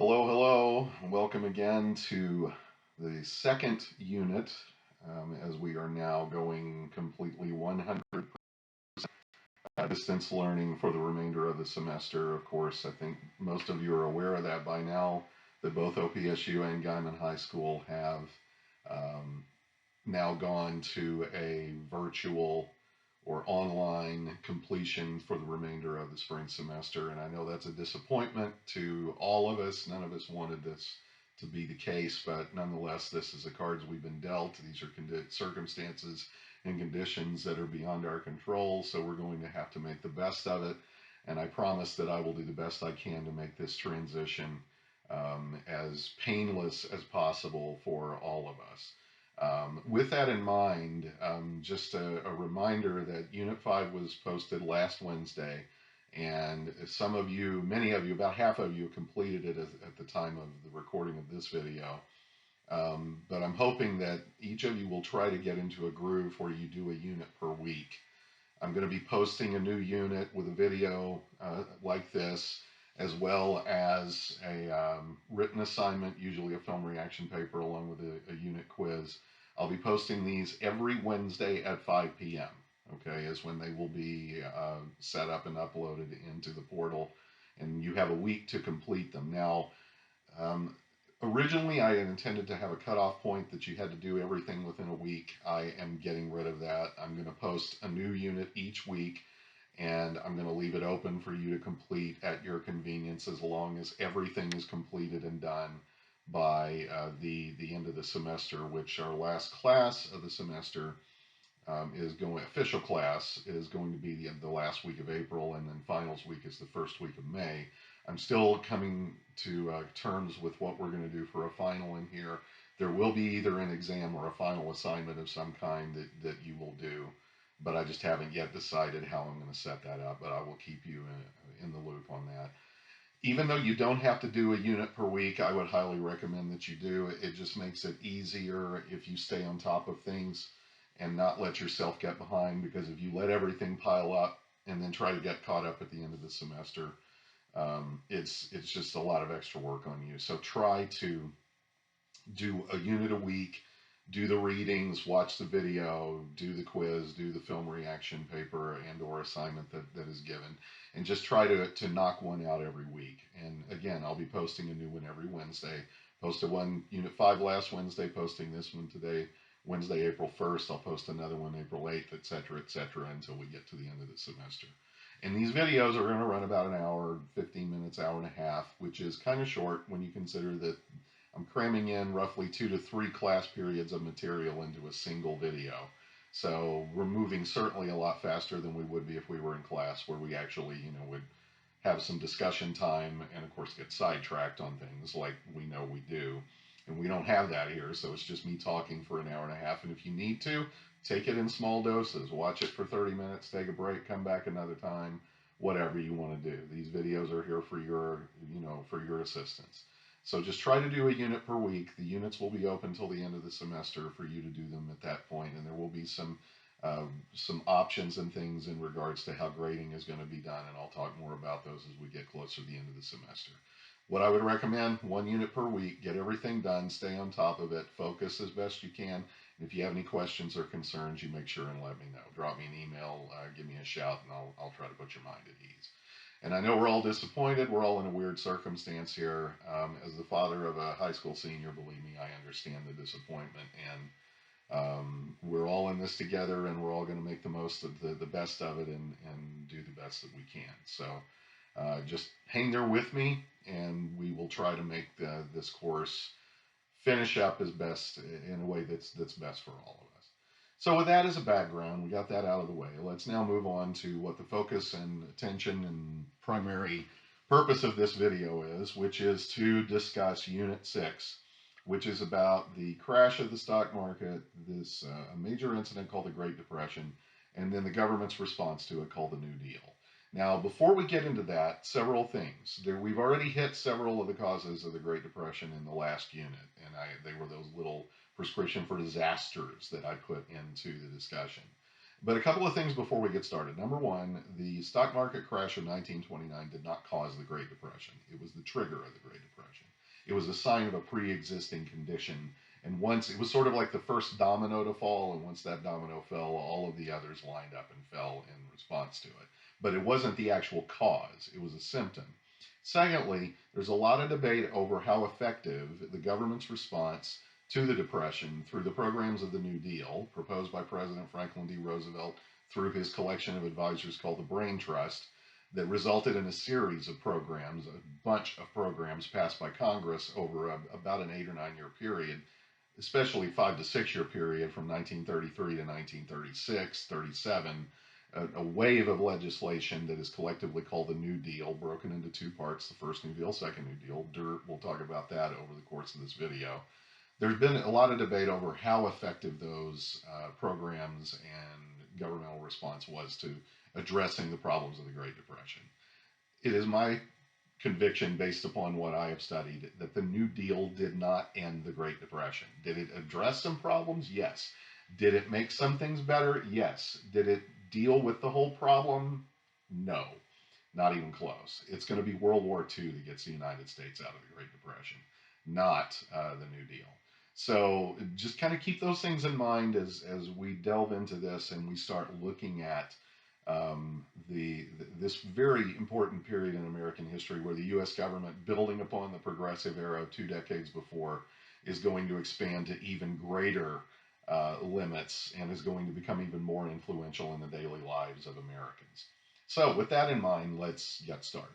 Hello, hello. Welcome again to the second unit as we are now going completely 100% distance learning for the remainder of the semester. Of course, I think most of you are aware of that by now, that both OPSU and Guyman High School have um, now gone to a virtual or online completion for the remainder of the spring semester. And I know that's a disappointment to all of us. None of us wanted this to be the case, but nonetheless, this is the cards we've been dealt. These are circumstances and conditions that are beyond our control, so we're going to have to make the best of it. And I promise that I will do the best I can to make this transition as painless as possible for all of us. With that in mind, just a reminder that Unit 5 was posted last Wednesday, and some of you, many of you, about half of you completed it at the time of the recording of this video. But I'm hoping that each of you will try to get into a groove where you do a unit per week. I'm going to be posting a new unit with a video like this, as well as a written assignment, usually a film reaction paper, along with a unit quiz. I'll be posting these every Wednesday at 5 p.m. Okay, is when they will be set up and uploaded into the portal, and you have a week to complete them. Now, um, originally, I had intended to have a cutoff point that you had to do everything within a week. I am getting rid of that. I'm going to post a new unit each week, and I'm going to leave it open for you to complete at your convenience as long as everything is completed and done by the end of the semester, which our last class of the semester is going, official class is going to be the last week of April, and then finals week is the first week of May. I'm still coming to terms with what we're going to do for a final in here. There will be either an exam or a final assignment of some kind that you will do, but I just haven't yet decided how I'm going to set that up, but I will keep you in the loop on that. Even though you don't have to do a unit per week, I would highly recommend that you do. It just makes it easier if you stay on top of things and not let yourself get behind, because if you let everything pile up and then try to get caught up at the end of the semester, it's just a lot of extra work on you. So try to do a unit a week, do the readings, watch the video, do the quiz, do the film reaction paper and or assignment that is given, and just try to knock one out every week. And again, I'll be posting a new one every Wednesday. Posted one Unit 5 last Wednesday, posting this one today, Wednesday, April 1st. I'll post another one April 8th, etc., until we get to the end of the semester. And these videos are going to run about an hour, 15 minutes, hour and a half, which is kind of short when you consider that I'm cramming in roughly 2 to 3 class periods of material into a single video. So we're moving certainly a lot faster than we would be if we were in class, where we actually, would have some discussion time and, of course, get sidetracked on things like we know we do. And we don't have that here, so it's just me talking for an hour and a half. And if you need to, take it in small doses. Watch it for 30 minutes, take a break, come back another time, whatever you want to do. These videos are here for for your assistance. So just try to do a unit per week. The units will be open till the end of the semester for you to do them at that point, and there will be some options and things in regards to how grading is going to be done, and I'll talk more about those as we get closer to the end of the semester. What I would recommend, one unit per week, get everything done, stay on top of it, focus as best you can. And if you have any questions or concerns, you make sure and let me know. Drop me an email, give me a shout, and I'll try to put your mind at ease. And I know we're all disappointed. We're all in a weird circumstance here. As the father of a high school senior, believe me, I understand the disappointment. And we're all in this together, and we're all going to make the most of the best of it, and do the best that we can. So just hang there with me, and we will try to make this course finish up as best in a way that's best for all of us. So with that as a background, we got that out of the way. Let's now move on to what the focus and attention and primary purpose of this video is, which is to discuss Unit 6, which is about the crash of the stock market, this a major incident called the Great Depression, and then the government's response to it called the New Deal. Now, before we get into that, several things. We've already hit several of the causes of the Great Depression in the last unit, and they were those little prescription for disasters that I put into the discussion. But a couple of things before we get started. Number one, the stock market crash of 1929 did not cause the Great Depression. It was the trigger of the Great Depression. It was a sign of a pre-existing condition. And once it was sort of like the first domino to fall, and once that domino fell, all of the others lined up and fell in response to it. But it wasn't the actual cause, it was a symptom. Secondly, there's a lot of debate over how effective the government's response to the Depression through the programs of the New Deal, proposed by President Franklin D. Roosevelt through his collection of advisors called the Brain Trust, that resulted in a series of programs, a bunch of programs passed by Congress over about an 8 or 9 year period, especially 5 to 6 year period from 1933 to 1936, 37, a wave of legislation that is collectively called the New Deal, broken into two parts, the first New Deal, second New Deal. We'll talk about that over the course of this video. There's been a lot of debate over how effective those programs and governmental response was to addressing the problems of the Great Depression. It is my conviction, based upon what I have studied, that the New Deal did not end the Great Depression. Did it address some problems? Yes. Did it make some things better? Yes. Did it deal with the whole problem? No. Not even close. It's going to be World War II that gets the United States out of the Great Depression, not the New Deal. So just kind of keep those things in mind as we delve into this and we start looking at this very important period in American history where the U.S. government, building upon the progressive era of 2 decades before, is going to expand to even greater limits and is going to become even more influential in the daily lives of Americans. So with that in mind, let's get started.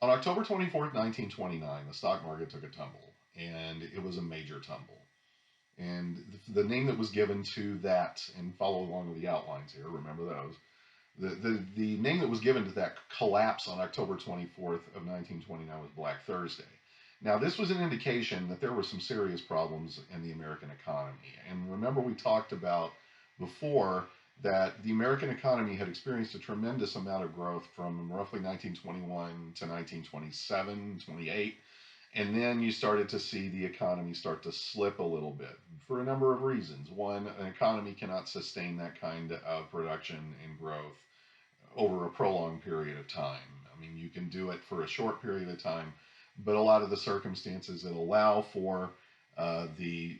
On October 24th, 1929, the stock market took a tumble, and it was a major tumble. And the name that was given to that, and follow along with the outlines here, remember those, the name that was given to that collapse on October 24th of 1929 was Black Thursday. Now, this was an indication that there were some serious problems in the American economy. And remember, we talked about before that the American economy had experienced a tremendous amount of growth from roughly 1921 to 1927, 28. And then you started to see the economy start to slip a little bit for a number of reasons. One, an economy cannot sustain that kind of production and growth over a prolonged period of time. I mean, you can do it for a short period of time, but a lot of the circumstances that allow for the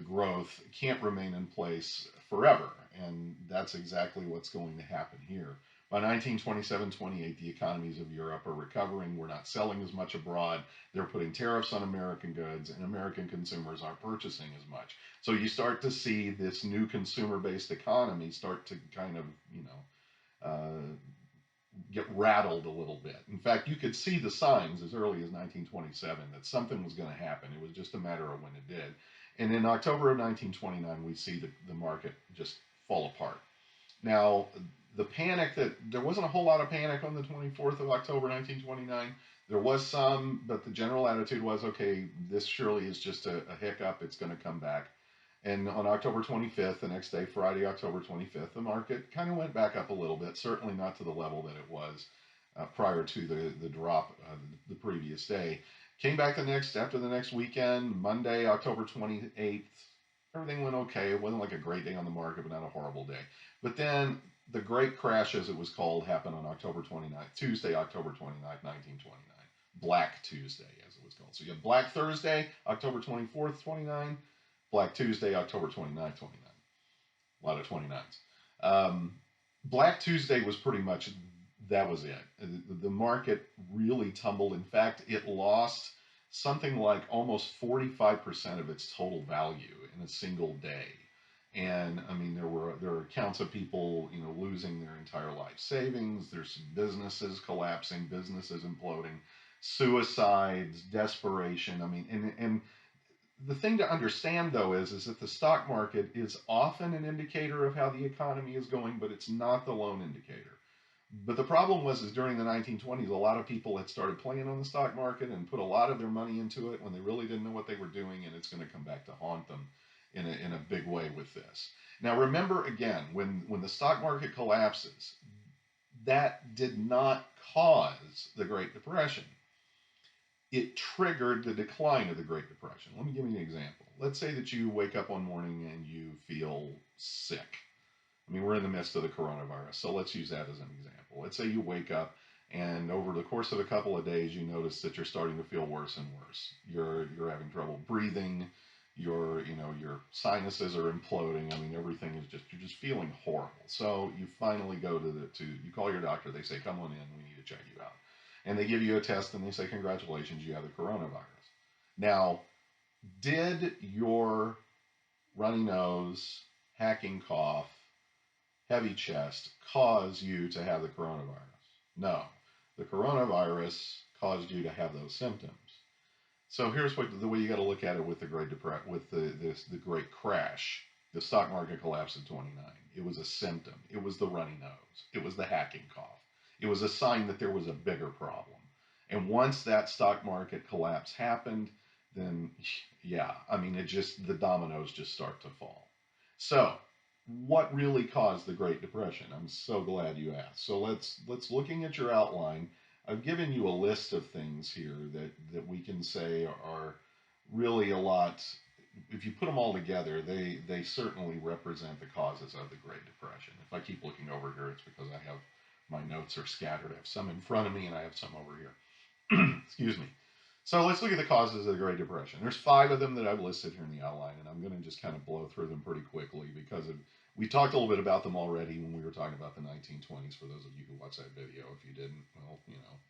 growth can't remain in place forever, and that's exactly what's going to happen here. By 1927-28, the economies of Europe are recovering. We're not selling as much abroad. They're putting tariffs on American goods, and American consumers aren't purchasing as much. So you start to see this new consumer-based economy start to kind of, get rattled a little bit. In fact, you could see the signs as early as 1927 that something was going to happen. It was just a matter of when it did. And in October of 1929, we see the market just fall apart. Now, the panic there wasn't a whole lot of panic on the 24th of October 1929. There was some, but the general attitude was, okay, this surely is just a hiccup. It's going to come back. And on October 25th, the next day, Friday, October 25th, the market kind of went back up a little bit, certainly not to the level that it was prior to the drop the previous day. Came back after the next weekend, Monday, October 28th. Everything went okay. It wasn't like a great day on the market, but not a horrible day. But then the great crash, as it was called, happened on October 29th, Tuesday, October 29th, 1929. Black Tuesday, as it was called. So you have Black Thursday, October 24th, 29. Black Tuesday, October 29th, 29. A lot of 29s. Black Tuesday was pretty much, that was it. The market really tumbled. In fact, it lost something like almost 45% of its total value in a single day. And I mean, there are accounts of people, losing their entire life savings. There's some businesses collapsing, businesses imploding, suicides, desperation. I mean, and the thing to understand, though, is that the stock market is often an indicator of how the economy is going, but it's not the lone indicator. But the problem was during the 1920s, a lot of people had started playing on the stock market and put a lot of their money into it when they really didn't know what they were doing, and it's going to come back to haunt them in a big way with this. Now, remember, again, when the stock market collapses, that did not cause the Great Depression. It triggered the decline of the Great Depression. Let me give you an example. Let's say that you wake up one morning and you feel sick. I mean, we're in the midst of the coronavirus, so let's use that as an example. Let's say you wake up and over the course of a couple of days, you notice that you're starting to feel worse and worse. You're having trouble breathing. Your sinuses are imploding. I mean, everything is just you're just feeling horrible. So you finally go to you call your doctor. They say, come on in. We need to check you out. And they give you a test and they say, congratulations, you have the coronavirus. Now, did your runny nose, hacking cough, heavy chest cause you to have the coronavirus? No. The coronavirus caused you to have those symptoms. So here's the way you got to look at it with the Great Depression, with the Great Crash, the stock market collapse in '29. It was a symptom. It was the runny nose. It was the hacking cough. It was a sign that there was a bigger problem. And once that stock market collapse happened, then yeah, I mean, the dominoes just start to fall. So what really caused the Great Depression? I'm so glad you asked. So let's looking at your outline. I've given you a list of things here that we can say are really a lot. If you put them all together, they certainly represent the causes of the Great Depression. If I keep looking over here, it's because I have my notes are scattered. I have some in front of me and I have some over here. Excuse me. So let's look at the causes of the Great Depression. There's 5 of them that I've listed here in the outline, and I'm going to just kind of blow through them pretty quickly because we talked a little bit about them already when we were talking about the 1920s. For those of you who watched that video, if you didn't, well,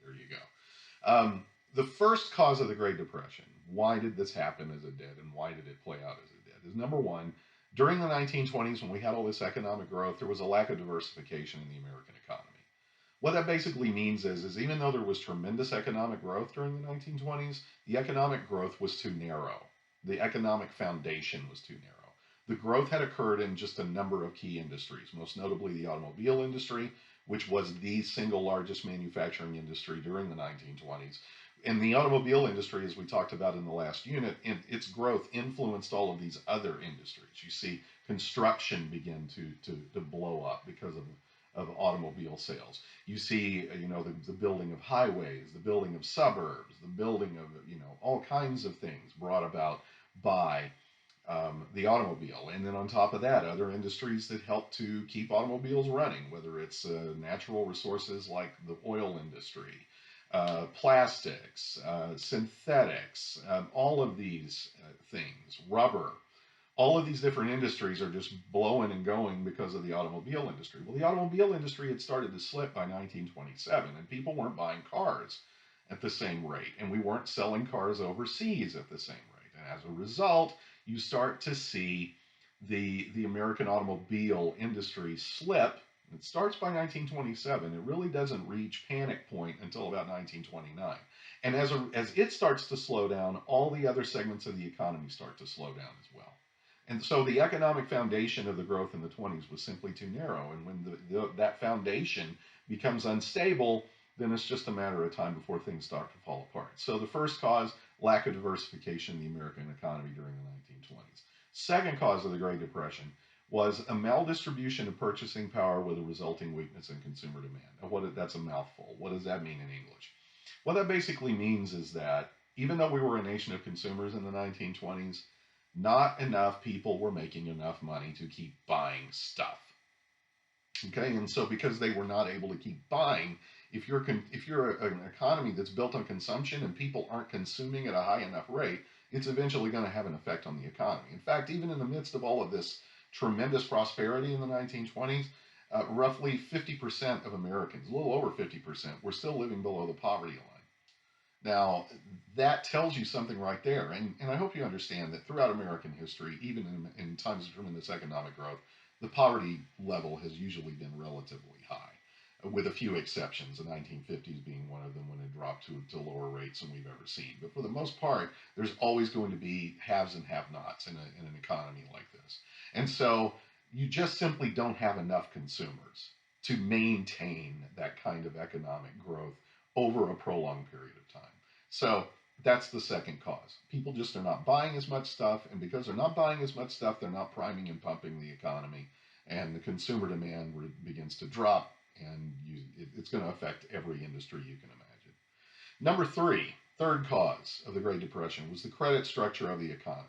there you go. The first cause of the Great Depression, why did this happen as it did, and why did it play out as it did, is number one, during the 1920s when we had all this economic growth, there was a lack of diversification in the American economy. What that basically means is even though there was tremendous economic growth during the 1920s, the economic growth was too narrow. The economic foundation was too narrow. The growth had occurred in just a number of key industries, most notably the automobile industry, which was the single largest manufacturing industry during the 1920s. And the automobile industry, as we talked about in the last unit, its growth influenced all of these other industries. You see construction begin to blow up because of automobile sales. You see, the building of highways, the building of suburbs, the building of, all kinds of things brought about by the automobile. And then on top of that, other industries that help to keep automobiles running, whether it's natural resources like the oil industry, plastics, synthetics, all of these things, rubber, all of these different industries are just blowing and going because of the automobile industry. Well, the automobile industry had started to slip by 1927, and people weren't buying cars at the same rate, and we weren't selling cars overseas at the same rate. And as a result, you start to see the American automobile industry slip. It starts by 1927. It really doesn't reach panic point until about 1929. And as it starts to slow down, all the other segments of the economy start to slow down as well. And so the economic foundation of the growth in the 20s was simply too narrow. And when that foundation becomes unstable, then it's just a matter of time before things start to fall apart. So the first cause, lack of diversification in the American economy during the 1920s. Second cause of the Great Depression was a maldistribution of purchasing power with a resulting weakness in consumer demand. That's a mouthful. What does that mean in English? What that basically means is that even though we were a nation of consumers in the 1920s, not enough people were making enough money to keep buying stuff. Okay, and so because they were not able to keep buying, if you're an economy that's built on consumption and people aren't consuming at a high enough rate, it's eventually going to have an effect on the economy. In fact, even in the midst of all of this tremendous prosperity in the 1920s, roughly 50% of Americans, a little over 50%, were still living below the poverty line. Now, that tells you something right there. And I hope you understand that throughout American history, even in times of tremendous economic growth, the poverty level has usually been relatively high, with a few exceptions, the 1950s being one of them when it dropped to lower rates than we've ever seen. But for the most part, there's always going to be haves and have-nots in an economy like this. And so you just simply don't have enough consumers to maintain that kind of economic growth over a prolonged period of time. So that's the second cause. People just are not buying as much stuff, and because they're not buying as much stuff, they're not priming and pumping the economy, and the consumer demand begins to drop, and it's going to affect every industry you can imagine. Number three, third cause of the Great Depression was the credit structure of the economy.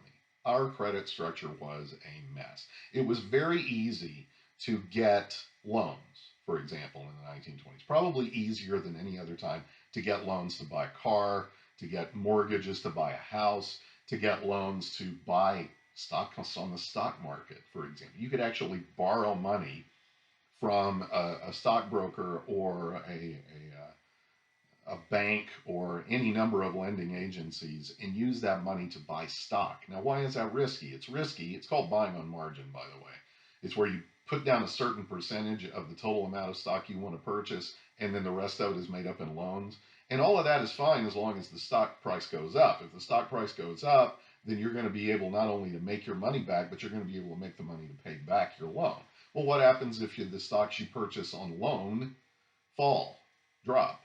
Our credit structure was a mess. It was very easy to get loans, for example, in the 1920s. Probably easier than any other time to get loans to buy a car, to get mortgages to buy a house, to get loans to buy stocks on the stock market, for example. You could actually borrow money from a stockbroker or a bank or any number of lending agencies and use that money to buy stock. Now, why is that risky? It's risky. It's called buying on margin, by the way. It's where you put down a certain percentage of the total amount of stock you want to purchase, and then the rest of it is made up in loans. And all of that is fine as long as the stock price goes up. If the stock price goes up, then you're going to be able not only to make your money back, but you're going to be able to make the money to pay back your loan. Well, what happens if the stocks you purchase on loan fall, drop?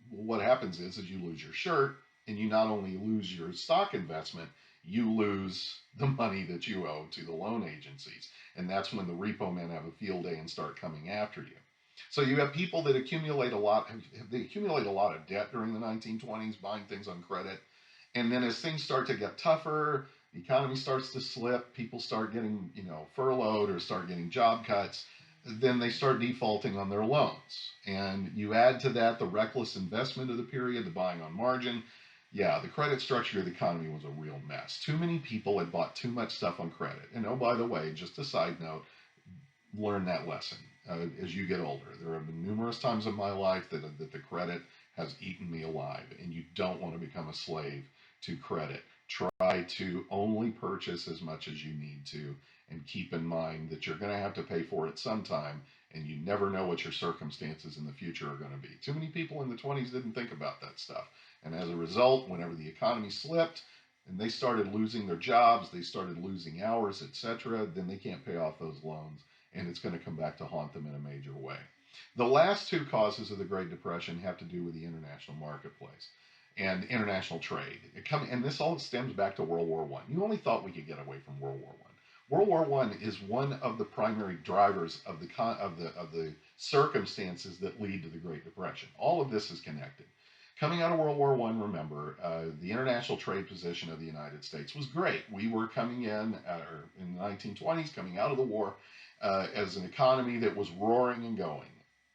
What happens is you lose your shirt, and you not only lose your stock investment, you lose the money that you owe to the loan agencies. And that's when the repo men have a field day and start coming after you. So you have people that accumulate a lot. They accumulate a lot of debt during the 1920s, buying things on credit. And then as things start to get tougher, the economy starts to slip, people start getting, furloughed or start getting job cuts, then they start defaulting on their loans. And you add to that the reckless investment of the period, the buying on margin. Yeah, the credit structure of the economy was a real mess. Too many people had bought too much stuff on credit. And oh, by the way, just a side note, learn that lesson as you get older. There have been numerous times in my life that the credit has eaten me alive, and you don't want to become a slave to credit. Try to only purchase as much as you need to, and keep in mind that you're going to have to pay for it sometime, and you never know what your circumstances in the future are going to be. Too many people in the 20s didn't think about that stuff. And as a result, whenever the economy slipped and they started losing their jobs, they started losing hours, etc., then they can't pay off those loans, and it's going to come back to haunt them in a major way. The last two causes of the Great Depression have to do with the international marketplace and international trade. And this all stems back to World War I. You only thought we could get away from World War I. World War I is one of the primary drivers of the circumstances that lead to the Great Depression. All of this is connected. Coming out of World War I, remember, the international trade position of the United States was great. We were coming in the 1920s, coming out of the war, as an economy that was roaring and going.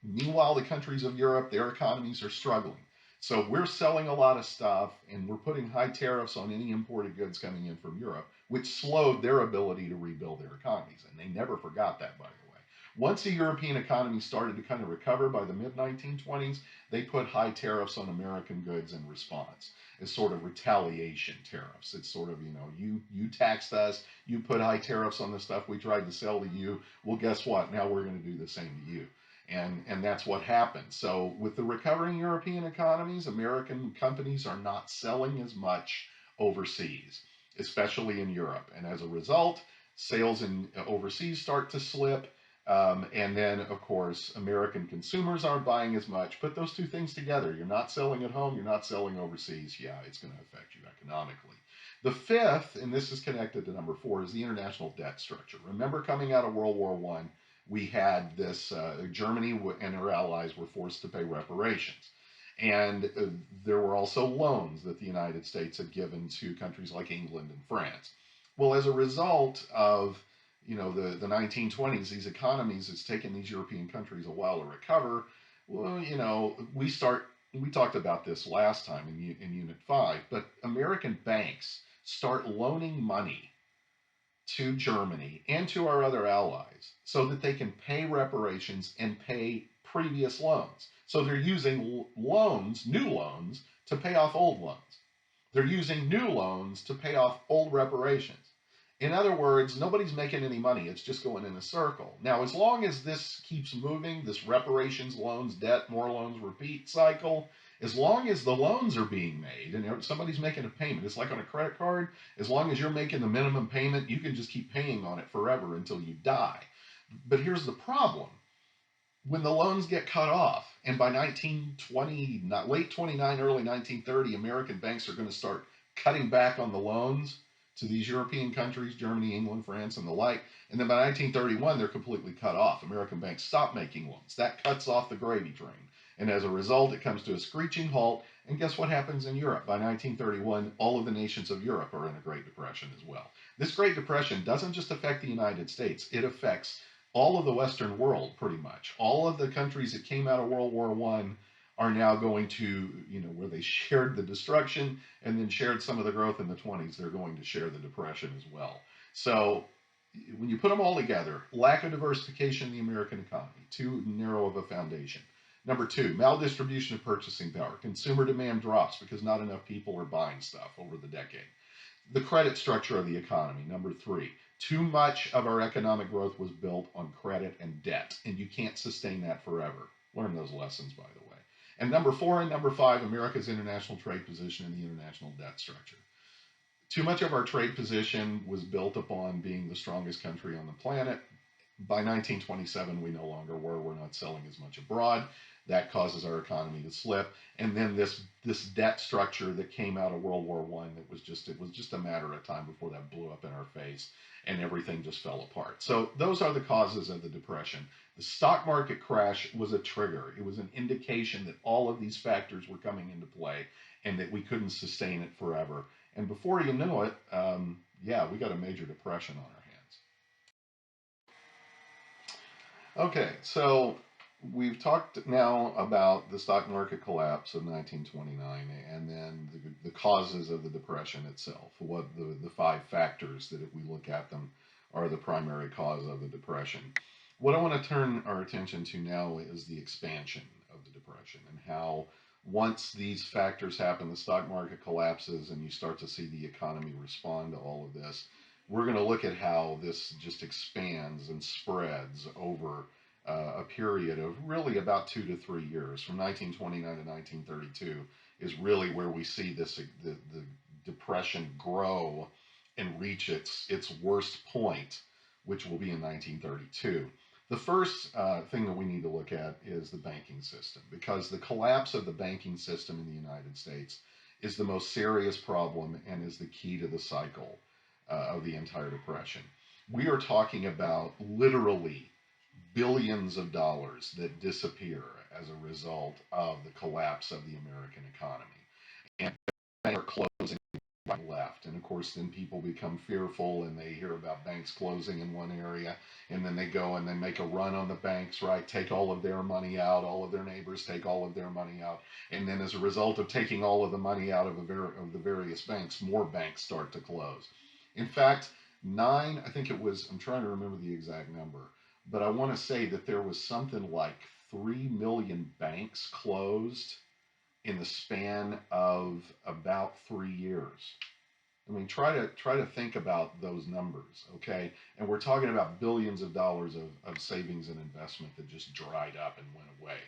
Meanwhile, the countries of Europe, their economies are struggling. So we're selling a lot of stuff, and we're putting high tariffs on any imported goods coming in from Europe, which slowed their ability to rebuild their economies. And they never forgot that, by the way. Once the European economy started to kind of recover by the mid-1920s, they put high tariffs on American goods in response as sort of retaliation tariffs. It's sort of, you taxed us, you put high tariffs on the stuff we tried to sell to you. Well, guess what? Now we're going to do the same to you. And that's what happened. So with the recovering European economies, American companies are not selling as much overseas, especially in Europe. And as a result, sales in overseas start to slip. And then, of course, American consumers aren't buying as much. Put those two things together. You're not selling at home, you're not selling overseas. Yeah, it's going to affect you economically. The fifth, and this is connected to number 4, is the international debt structure. Remember, coming out of World War I, we had this, Germany and her allies were forced to pay reparations. And there were also loans that the United States had given to countries like England and France. Well, as a result of the 1920s, these economies, it's taken these European countries a while to recover. Well, we talked about this last time in Unit 5, but American banks start loaning money to Germany and to our other allies so that they can pay reparations and pay previous loans. So they're using new loans, to pay off old loans. They're using new loans to pay off old reparations. In other words, nobody's making any money. It's just going in a circle. Now, as long as this keeps moving, this reparations, loans, debt, more loans, repeat cycle, as long as the loans are being made and somebody's making a payment, it's like on a credit card. As long as you're making the minimum payment, you can just keep paying on it forever until you die. But here's the problem. When the loans get cut off, and by 1920, late 29, early 1930, American banks are going to start cutting back on the loans to these European countries, Germany, England, France, and the like. And then by 1931, they're completely cut off. American banks stop making loans. That cuts off the gravy train. And as a result, it comes to a screeching halt. And guess what happens in Europe? By 1931, all of the nations of Europe are in a Great Depression as well. This Great Depression doesn't just affect the United States. It affects all of the Western world, pretty much. All of the countries that came out of World War One are now going to, where they shared the destruction and then shared some of the growth in the 20s, they're going to share the depression as well. So when you put them all together, lack of diversification in the American economy, too narrow of a foundation. Number two, maldistribution of purchasing power. Consumer demand drops because not enough people are buying stuff over the decade. The credit structure of the economy. Number three, too much of our economic growth was built on credit and debt, and you can't sustain that forever. Learn those lessons, by the way. And number four and number five, America's international trade position and the international debt structure. Too much of our trade position was built upon being the strongest country on the planet. By 1927, we no longer were. We're not selling as much abroad. That causes our economy to slip. And then this debt structure that came out of World War One, it was just a matter of time before that blew up in our face, and everything just fell apart. So those are the causes of the depression. The stock market crash was a trigger. It was an indication that all of these factors were coming into play, and that we couldn't sustain it forever. And before you know it, we got a major depression on our hands. Okay, so we've talked now about the stock market collapse of 1929 and then the causes of the depression itself. What the five factors that, if we look at them, are the primary cause of the depression. What I want to turn our attention to now is the expansion of the depression, and how once these factors happen, the stock market collapses and you start to see the economy respond to all of this. We're going to look at how this just expands and spreads over a period of really about 2 to 3 years, from 1929 to 1932, is really where we see the depression grow and reach its worst point, which will be in 1932. The first thing that we need to look at is the banking system, because the collapse of the banking system in the United States is the most serious problem and is the key to the cycle of the entire depression. We are talking about literally billions of dollars that disappear as a result of the collapse of the American economy. And banks are closing left. And of course, then people become fearful and they hear about banks closing in one area, and then they go and they make a run on the banks, right? Take all of their money out, all of their neighbors take all of their money out. And then as a result of taking all of the money out of the various banks, more banks start to close. In fact, I think it was, I'm trying to remember the exact number, but I want to say that there was something like 3 million banks closed in the span of about 3 years. I mean, try to think about those numbers, okay? And we're talking about billions of dollars of savings and investment that just dried up and went away.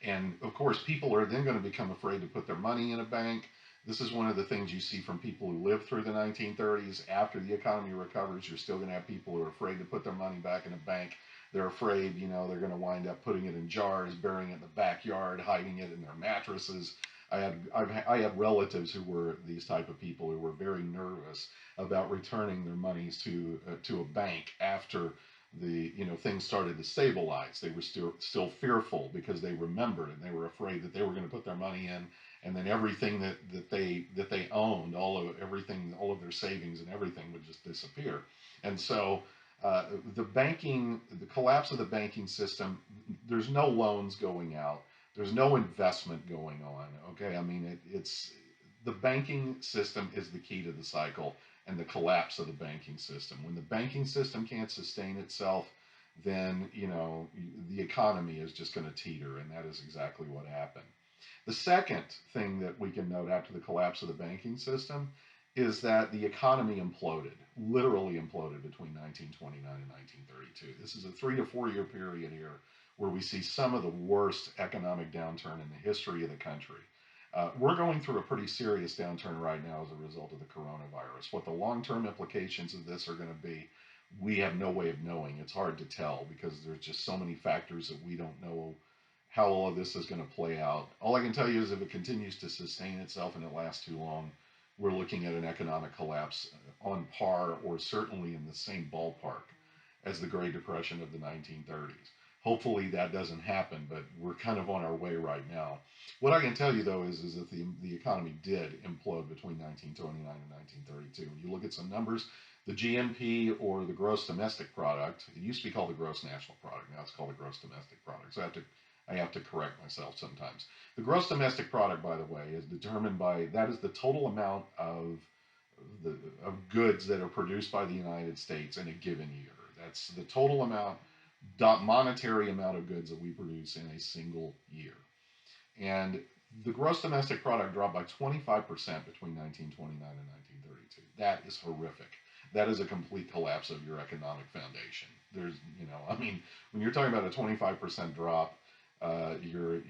And of course, people are then going to become afraid to put their money in a bank. This is one of the things you see from people who lived through the 1930s. After the economy recovers, you're still going to have people who are afraid to put their money back in a bank. They're afraid, they're going to wind up putting it in jars, burying it in the backyard, hiding it in their mattresses. I had relatives who were these type of people who were very nervous about returning their monies to a bank after things started to stabilize. They were still fearful because they remembered, and they were afraid that they were going to put their money in, and then everything that they owned, all of their savings and everything would just disappear. And so the collapse of the banking system, there's no loans going out. There's no investment going on. Okay. I mean, it's the banking system is the key to the cycle and the collapse of the banking system. When the banking system can't sustain itself, then, the economy is just going to teeter. And that is exactly what happened. The second thing that we can note after the collapse of the banking system is that the economy imploded, literally imploded between 1929 and 1932. This is a 3 to 4 year period here where we see some of the worst economic downturn in the history of the country. We're going through a pretty serious downturn right now as a result of the coronavirus. What the long-term implications of this are going to be, we have no way of knowing. It's hard to tell because there's just so many factors that we don't know how all of this is going to play out. All I can tell you is if it continues to sustain itself and it lasts too long, we're looking at an economic collapse on par or certainly in the same ballpark as the Great Depression of the 1930s. Hopefully that doesn't happen, but we're kind of on our way right now. What I can tell you though is that the economy did implode between 1929 and 1932. When you look at some numbers, the GNP, or the gross domestic product, it used to be called the gross national product. Now it's called the gross domestic product. So I have to correct myself sometimes. The gross domestic product, by the way, is determined by, that is the total amount the of goods that are produced by the United States in a given year. That's the total amount, monetary amount of goods that we produce in a single year. And the gross domestic product dropped by 25% between 1929 and 1932. That is horrific. That is a complete collapse of your economic foundation. There's, I mean, when you're talking about a 25% drop, you're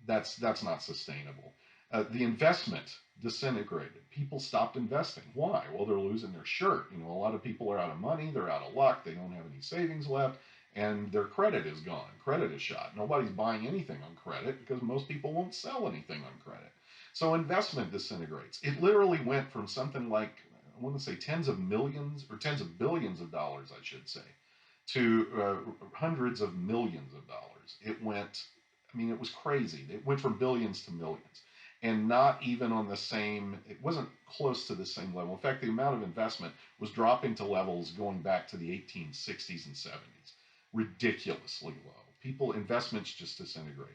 that's not sustainable. The investment disintegrated. People stopped investing. Why? Well, they're losing their shirt. A lot of people are out of money. They're out of luck. They don't have any savings left, and their credit is gone. Credit is shot. Nobody's buying anything on credit because most people won't sell anything on credit. So investment disintegrates. It literally went from something like, I want to say, tens of millions or tens of billions of dollars, I should say, to hundreds of millions of dollars. It went, I mean, it was crazy. It went from billions to millions, and not even on the same, it wasn't close to the same level. In fact, the amount of investment was dropping to levels going back to the 1860s and 70s. Ridiculously low. Investments just disintegrated.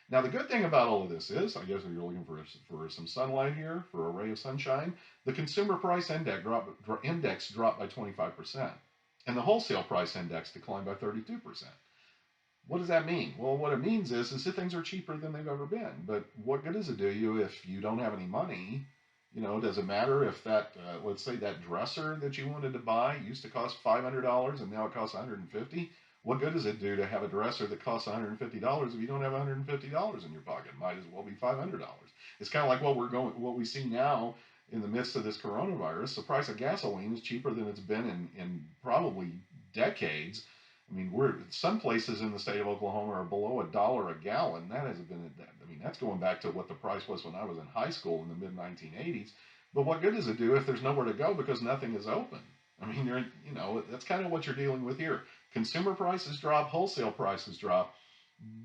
Now, the good thing about all of this is, I guess if you're looking for some sunlight here, for a ray of sunshine, the consumer price index dropped by 25%, and the wholesale price index declined by 32%. What does that mean? Well, what it means is that things are cheaper than they've ever been. But what good does it do you if you don't have any money? Does it matter if that, let's say that dresser that you wanted to buy used to cost $500 and now it costs $150? What good does it do to have a dresser that costs $150 if you don't have $150 in your pocket? It might as well be $500. It's kind of like what we see now in the midst of this coronavirus. The price of gasoline is cheaper than it's been in probably decades. I mean, some places in the state of Oklahoma are below $1 a gallon. That hasn't been. I mean, that's going back to what the price was when I was in high school in the mid 1980s. But what good does it do if there's nowhere to go because nothing is open? I mean, that's kind of what you're dealing with here. Consumer prices drop, wholesale prices drop,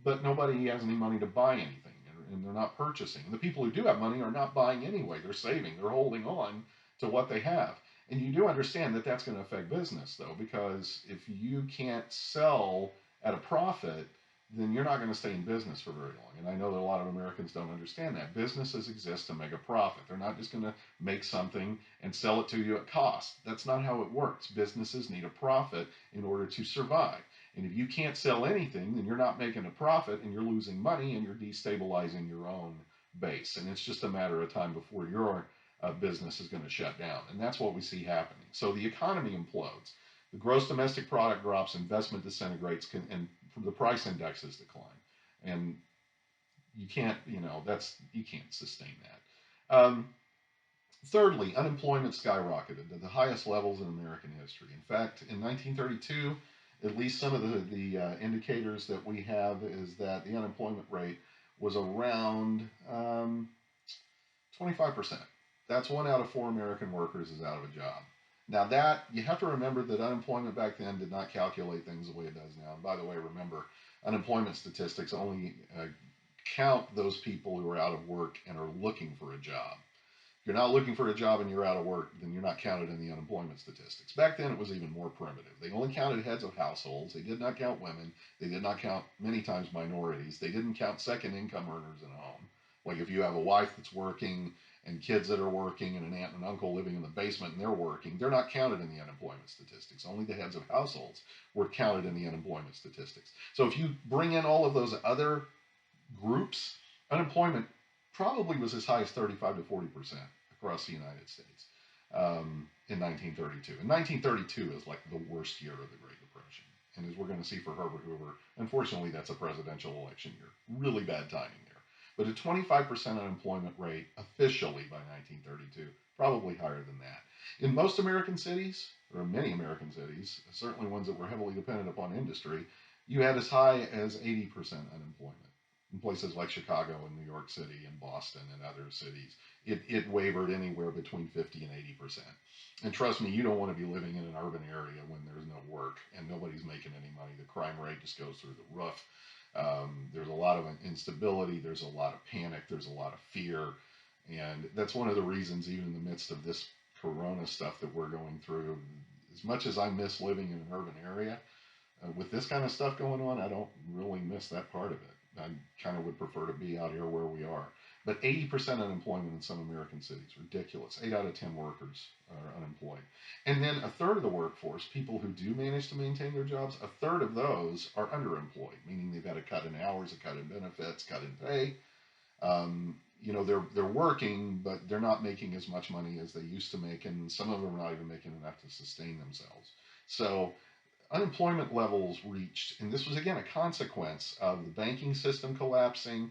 but nobody has any money to buy anything, and they're not purchasing. And the people who do have money are not buying anyway. They're saving. They're holding on to what they have. And you do understand that that's going to affect business, though, because if you can't sell at a profit, then you're not going to stay in business for very long. And I know that a lot of Americans don't understand that. Businesses exist to make a profit. They're not just going to make something and sell it to you at cost. That's not how it works. Businesses need a profit in order to survive. And if you can't sell anything, then you're not making a profit and you're losing money and you're destabilizing your own base. And it's just a matter of time before your business is going to shut down. And that's what we see happening. So the economy implodes. The gross domestic product drops, investment disintegrates, and the price indexes decline. And you can't, you can't sustain that. Thirdly, unemployment skyrocketed to the highest levels in American history. In fact, in 1932, at least some of the indicators that we have is that the unemployment rate was around 25%. That's 1 out of 4 American workers is out of a job. Now that, you have to remember that unemployment back then did not calculate things the way it does now. And by the way, remember, unemployment statistics only count those people who are out of work and are looking for a job. If you're not looking for a job and you're out of work, then you're not counted in the unemployment statistics. Back then it was even more primitive. They only counted heads of households. They did not count women. They did not count, many times, minorities. They didn't count second income earners in a home. Like if you have a wife that's working and kids that are working and an aunt and an uncle living in the basement and they're working, they're not counted in the unemployment statistics. Only the heads of households were counted in the unemployment statistics. So if you bring in all of those other groups, unemployment probably was as high as 35 to 40% across the United States in 1932. And 1932 is like the worst year of the Great Depression. And as we're going to see for Herbert Hoover, unfortunately, that's a presidential election year. Really bad timing there. But a 25% unemployment rate officially by 1932, probably higher than that. In most American cities, or many American cities, certainly ones that were heavily dependent upon industry, you had as high as 80% unemployment. in places like Chicago and New York City and Boston and other cities, it wavered anywhere between 50 and 80%. And trust me, you don't want to be living in an urban area when there's no work and nobody's making any money. The crime rate just goes through the roof. There's a lot of instability. There's a lot of panic. There's a lot of fear. And that's one of the reasons, even in the midst of this corona stuff that we're going through, as much as I miss living in an urban area, with this kind of stuff going on, I don't really miss that part of it. I kind of would prefer to be out here where we are. But 80% unemployment in some American cities, ridiculous. 8 out of 10 workers are unemployed. And then a third of the workforce, people who do manage to maintain their jobs, a third of those are underemployed, meaning they've had a cut in hours, a cut in benefits, cut in pay. They're working, but they're not making as much money as they used to make, and some of them are not even making enough to sustain themselves. So unemployment levels reached, and this was again a consequence of the banking system collapsing,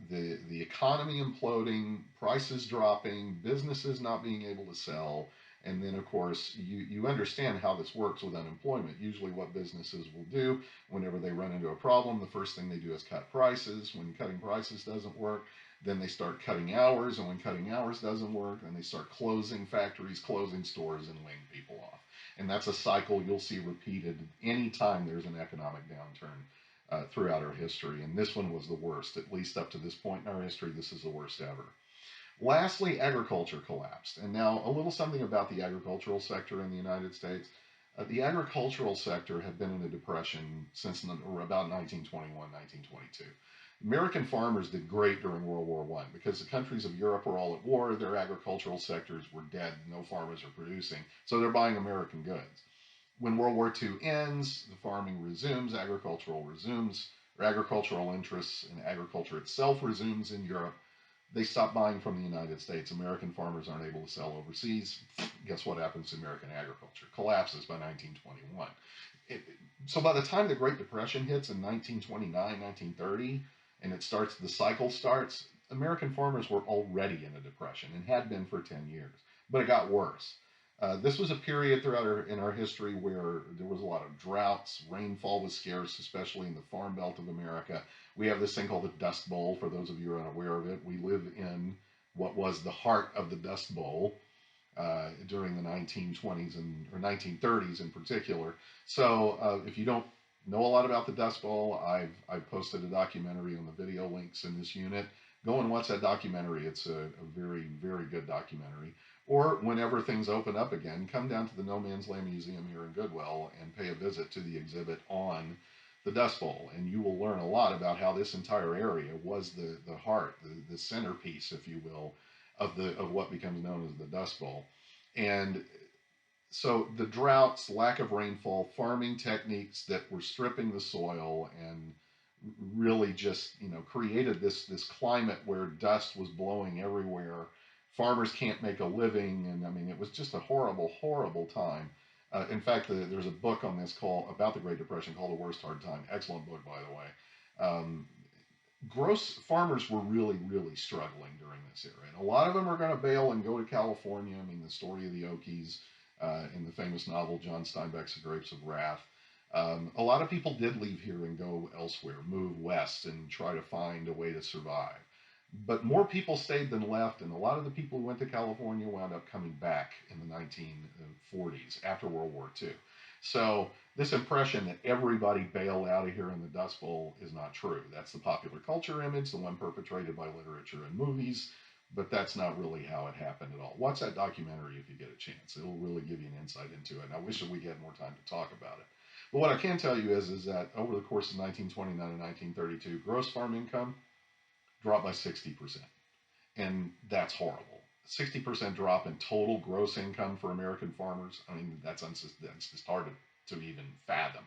the economy imploding, prices dropping, businesses not being able to sell. And then, of course, you understand how this works with unemployment. Usually, what businesses will do whenever they run into a problem, the first thing they do is cut prices. When cutting prices doesn't work, then they start cutting hours. And when cutting hours doesn't work, then they start closing factories, closing stores, and laying people off. And that's a cycle you'll see repeated anytime there's an economic downturn throughout our history. And this one was the worst, at least up to this point in our history. This is the worst ever. Lastly, agriculture collapsed. And now, a little something about the agricultural sector in the United States. The agricultural sector had been in a depression since about 1921, 1922. American farmers did great during World War I because the countries of Europe were all at war. Their agricultural sectors were dead. No farmers are producing. So they're buying American goods. When World War II ends, the farming resumes, or agricultural interests in agriculture itself resumes in Europe. They stop buying from the United States. American farmers aren't able to sell overseas. Guess what happens to American agriculture? Collapses by 1921. So by the time the Great Depression hits in 1929, 1930, and the cycle starts, American farmers were already in a depression and had been for 10 years. But it got worse. This was a period in our history where there was a lot of droughts. Rainfall was scarce, especially in the farm belt of America. We have this thing called the Dust Bowl. For those of you who are unaware of it, we live in what was the heart of the Dust Bowl during the 1920s or 1930s in particular. So if you don't know a lot about the Dust Bowl, I've posted a documentary on the video links in this unit. Go and watch that documentary. It's a very, very good documentary. Or whenever things open up again, come down to the No Man's Land Museum here in Goodwell and pay a visit to the exhibit on the Dust Bowl. And you will learn a lot about how this entire area was the heart, the centerpiece, if you will, of what becomes known as the Dust Bowl. And so the droughts, lack of rainfall, farming techniques that were stripping the soil and really just created this climate where dust was blowing everywhere. Farmers can't make a living, and I mean it was just a horrible, horrible time. In fact, there's a book on this about the Great Depression called The Worst Hard Time. Excellent book, by the way. Farmers were really, really struggling during this era, and a lot of them are going to bail and go to California. I mean, the story of the Okies in the famous novel John Steinbeck's The Grapes of Wrath. A lot of people did leave here and go elsewhere, move west, and try to find a way to survive. But more people stayed than left, and a lot of the people who went to California wound up coming back in the 1940s after World War II. So this impression that everybody bailed out of here in the Dust Bowl is not true. That's the popular culture image, the one perpetrated by literature and movies, but that's not really how it happened at all. Watch that documentary if you get a chance. It'll really give you an insight into it, and I wish that we had more time to talk about it. But what I can tell you is that over the course of 1929 and 1932, gross farm income dropped by 60%. And that's horrible. 60% drop in total gross income for American farmers. I mean, that's just hard to even fathom.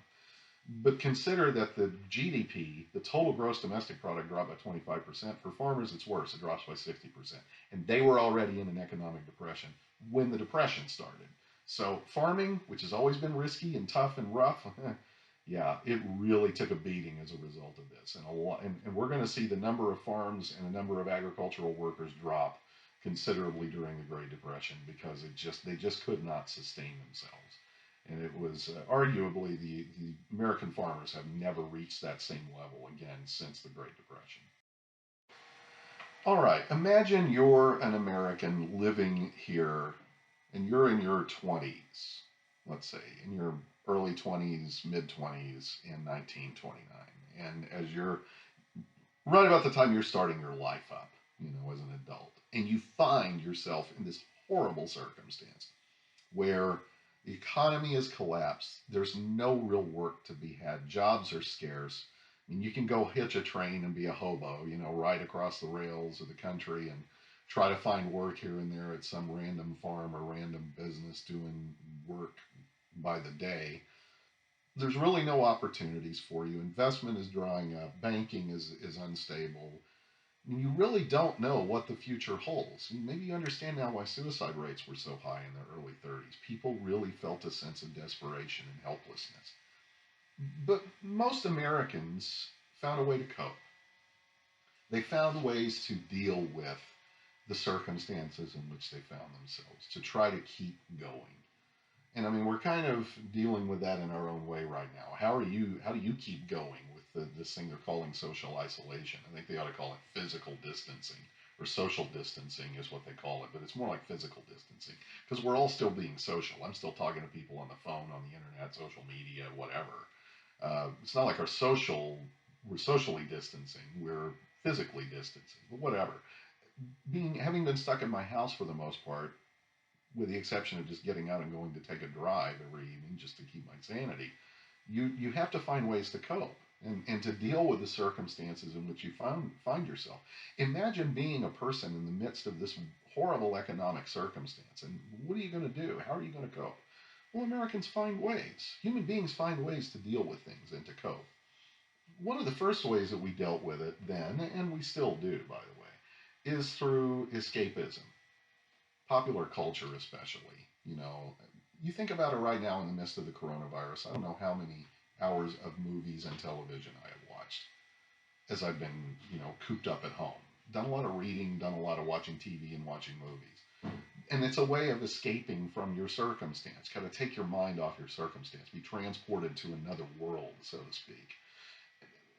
But consider that the GDP, the total gross domestic product, dropped by 25%. For farmers, it's worse. It drops by 60%. And they were already in an economic depression when the depression started. So farming, which has always been risky and tough and rough, yeah, it really took a beating as a result of this. And we're going to see the number of farms and the number of agricultural workers drop considerably during the Great Depression because they just could not sustain themselves. And it was arguably the American farmers have never reached that same level again since the Great Depression. All right, imagine you're an American living here and you're in your 20s, let's say, in your early 20s, mid 20s in 1929. And as you're right about the time you're starting your life up, as an adult, and you find yourself in this horrible circumstance where the economy has collapsed, there's no real work to be had, jobs are scarce. I mean, you can go hitch a train and be a hobo, ride across the rails of the country and try to find work here and there at some random farm or random business doing work by the day. There's really no opportunities for you. Investment is drying up. Banking is unstable. You really don't know what the future holds. Maybe you understand now why suicide rates were so high in the early 30s. People really felt a sense of desperation and helplessness. But most Americans found a way to cope. They found ways to deal with the circumstances in which they found themselves, to try to keep going. And I mean, we're kind of dealing with that in our own way right now. How do you keep going with this thing they're calling social isolation? I think they ought to call it physical distancing, or social distancing is what they call it, but it's more like physical distancing because we're all still being social. I'm still talking to people on the phone, on the internet, social media, whatever. It's not like we're socially distancing, we're physically distancing, but whatever. Having been stuck in my house for the most part, with the exception of just getting out and going to take a drive every evening just to keep my sanity, you have to find ways to cope and to deal with the circumstances in which you find yourself. Imagine being a person in the midst of this horrible economic circumstance, and what are you going to do? How are you going to cope? Well, Americans find ways. Human beings find ways to deal with things and to cope. One of the first ways that we dealt with it then, and we still do, by the way, is through escapism, popular culture especially. You think about it right now in the midst of the coronavirus. I don't know how many hours of movies and television I have watched as I've been, cooped up at home. Done a lot of reading, done a lot of watching TV and watching movies. And it's a way of escaping from your circumstance. Kind of take your mind off your circumstance, be transported to another world, so to speak.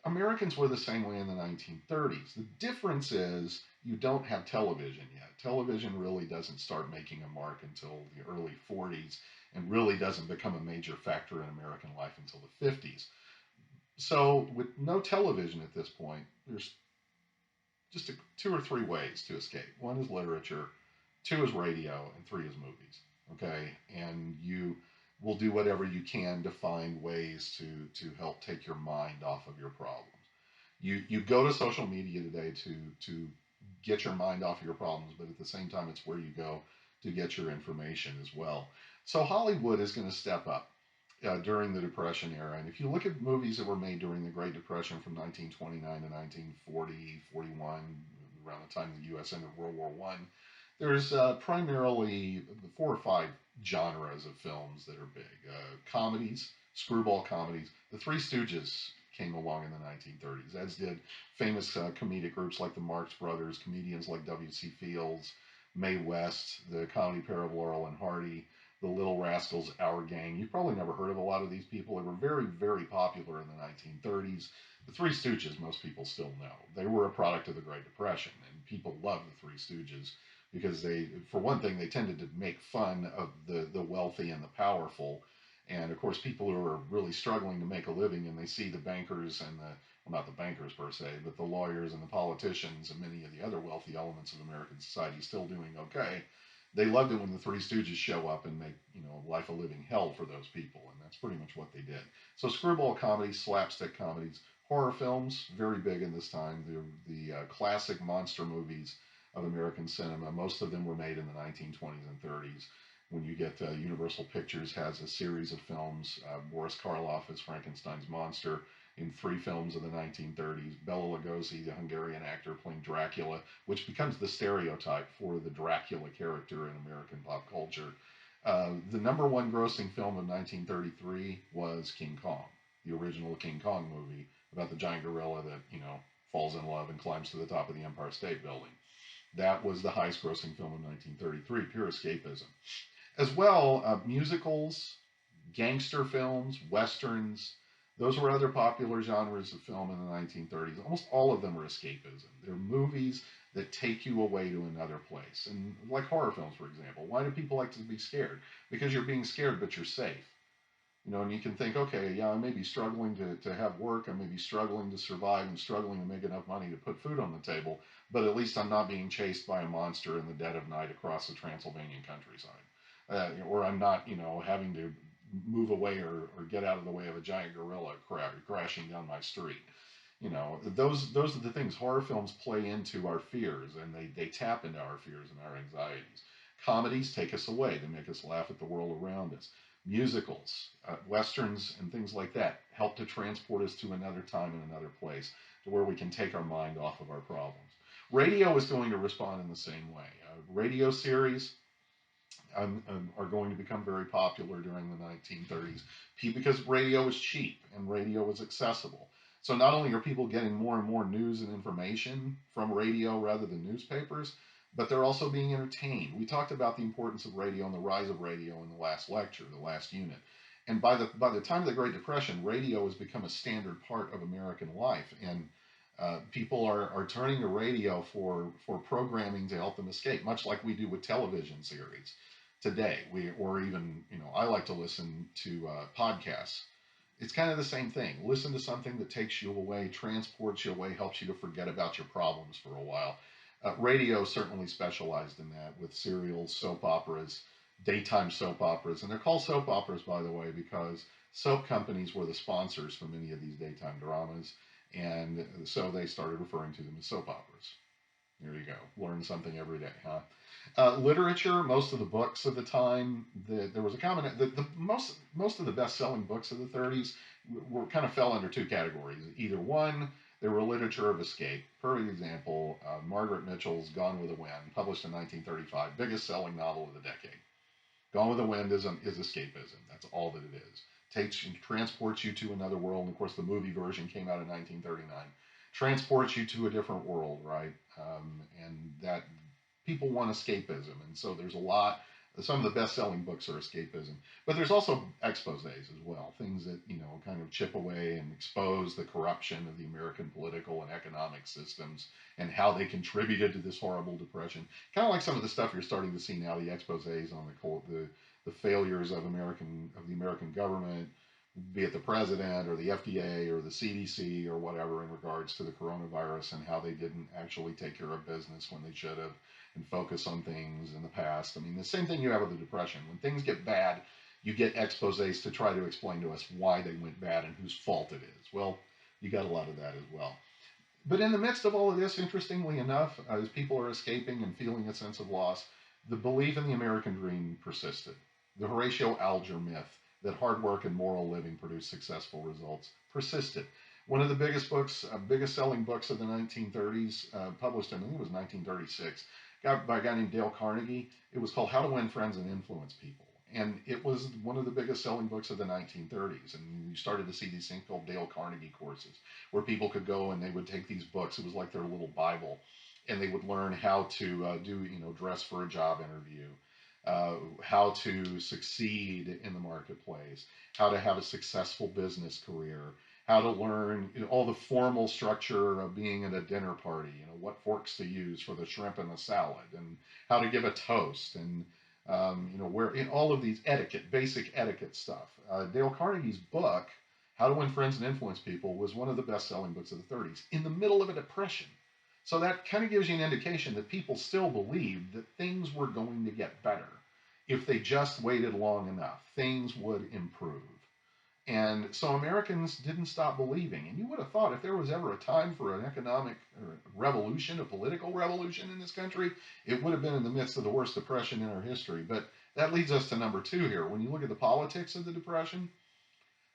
Americans were the same way in the 1930s. The difference is you don't have television yet. Television really doesn't start making a mark until the early 40s and really doesn't become a major factor in American life until the 50s. So, with no television at this point, there's just two or three ways to escape. One is literature, two is radio, and three is movies. Okay, and you will do whatever you can to find ways to help take your mind off of your problems. You go to social media today to get your mind off of your problems, but at the same time, it's where you go to get your information as well. So Hollywood is going to step up during the Depression era. And if you look at movies that were made during the Great Depression from 1929 to 1940, 41, around the time the U.S. entered World War One, there's primarily 4 or 5 genres of films that are big. Comedies, screwball comedies. The Three Stooges came along in the 1930s, as did famous comedic groups like the Marx Brothers, comedians like W.C. Fields, Mae West, the comedy pair of Laurel and Hardy, the Little Rascals, Our Gang. You've probably never heard of a lot of these people. They were very, very popular in the 1930s. The Three Stooges, most people still know. They were a product of the Great Depression, and people loved the Three Stooges because they, for one thing, they tended to make fun of the wealthy and the powerful. And of course, people who are really struggling to make a living and they see the bankers and well, not the bankers per se, but the lawyers and the politicians and many of the other wealthy elements of American society still doing okay, they loved it when the Three Stooges show up and make, life a living hell for those people. And that's pretty much what they did. So screwball comedies, slapstick comedies, horror films, very big in this time. The classic monster movies of American cinema. Most of them were made in the 1920s and 30s. When you get Universal Pictures has a series of films. Boris Karloff as Frankenstein's monster in 3 films of the 1930s. Bela Lugosi, the Hungarian actor, playing Dracula, which becomes the stereotype for the Dracula character in American pop culture. The #1 grossing film of 1933 was King Kong, the original King Kong movie about the giant gorilla that, falls in love and climbs to the top of the Empire State Building. That was the highest grossing film of 1933, pure escapism. As well, musicals, Gangster films, westerns, those were other popular genres of film in the 1930s. Almost all of them are escapism. They're movies that take you away to another place. And like horror films, for example. Why do people like to be scared? Because you're being scared, but you're safe. And you can think, okay, yeah, I may be struggling to have work. I may be struggling to survive and struggling to make enough money to put food on the table, but at least I'm not being chased by a monster in the dead of night across the Transylvanian countryside. Or I'm not, having to move away or get out of the way of a giant gorilla crashing down my street. Those are the things. Horror films play into our fears, and they tap into our fears and our anxieties. Comedies take us away. They make us laugh at the world around us. Musicals, westerns, and things like that help to transport us to another time and another place, to where we can take our mind off of our problems. Radio is going to respond in the same way. Radio series are going to become very popular during the 1930s because radio was cheap and radio was accessible. So not only are people getting more and more news and information from radio rather than newspapers, but they're also being entertained. We talked about the importance of radio and the rise of radio in the last lecture, the last unit. And by the time of the Great Depression, radio has become a standard part of American life, and people are turning to radio for programming to help them escape, much like we do with television series today. Or even, I like to listen to podcasts. It's kind of the same thing. Listen to something that takes you away, transports you away, helps you to forget about your problems for a while. Radio certainly specialized in that with serials, soap operas, daytime soap operas. And they're called soap operas, by the way, because soap companies were the sponsors for many of these daytime dramas. And so they started referring to them as soap operas. There you go. Learn something every day, huh? Literature, most of the books of the time, there was a common, most of the best-selling books of the 30s were kind of fell under two categories. Either one, they were literature of escape. Perfect example, Margaret Mitchell's Gone with the Wind, published in 1935, biggest selling novel of the decade. Gone with the Wind is escapism. That's all that it is. Transports you to another world. And of course, the movie version came out in 1939. Transports you to a different world, right? And that people want escapism, and so there's a lot. Some of the best-selling books are escapism, but there's also exposés as well, things that kind of chip away and expose the corruption of the American political and economic systems and how they contributed to this horrible depression. Kind of like some of the stuff you're starting to see now, the exposés on the failures of the American government, be it the president or the FDA or the CDC or whatever, in regards to the coronavirus and how they didn't actually take care of business when they should have and focus on things in the past. I mean, the same thing you have with the Depression. When things get bad, you get exposés to try to explain to us why they went bad and whose fault it is. Well, you got a lot of that as well. But in the midst of all of this, interestingly enough, as people are escaping and feeling a sense of loss, the belief in the American dream persisted. The Horatio Alger myth that hard work and moral living produce successful results persisted. One of the biggest books, biggest selling books of the 1930s, published in, I think it was 1936, by a guy named Dale Carnegie. It was called How to Win Friends and Influence People. And it was one of the biggest selling books of the 1930s. And you started to see these things called Dale Carnegie courses, where people could go and they would take these books. It was like their little Bible. And they would learn how to dress for a job interview, how to succeed in the marketplace, how to have a successful business career, how to learn all the formal structure of being at a dinner party, what forks to use for the shrimp and the salad, and how to give a toast, and where in all of these basic etiquette stuff. Dale Carnegie's book, How to Win Friends and Influence People, was one of the best-selling books of the 30s in the middle of a depression. So that kind of gives you an indication that people still believed that things were going to get better. If they just waited long enough, things would improve. And so Americans didn't stop believing. And you would have thought if there was ever a time for an economic revolution, a political revolution in this country, it would have been in the midst of the worst depression in our history. But that leads us to number two here. When you look at the politics of the Depression,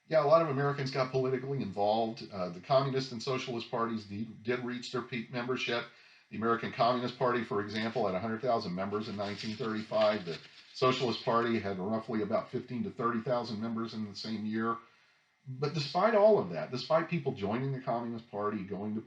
yeah, a lot of Americans got politically involved. The communist and socialist parties did reach their peak membership. The American Communist Party, for example, had 100,000 members in 1935. The Socialist Party had roughly about 15 to 30,000 members in the same year. But despite all of that, despite people joining the Communist Party, going to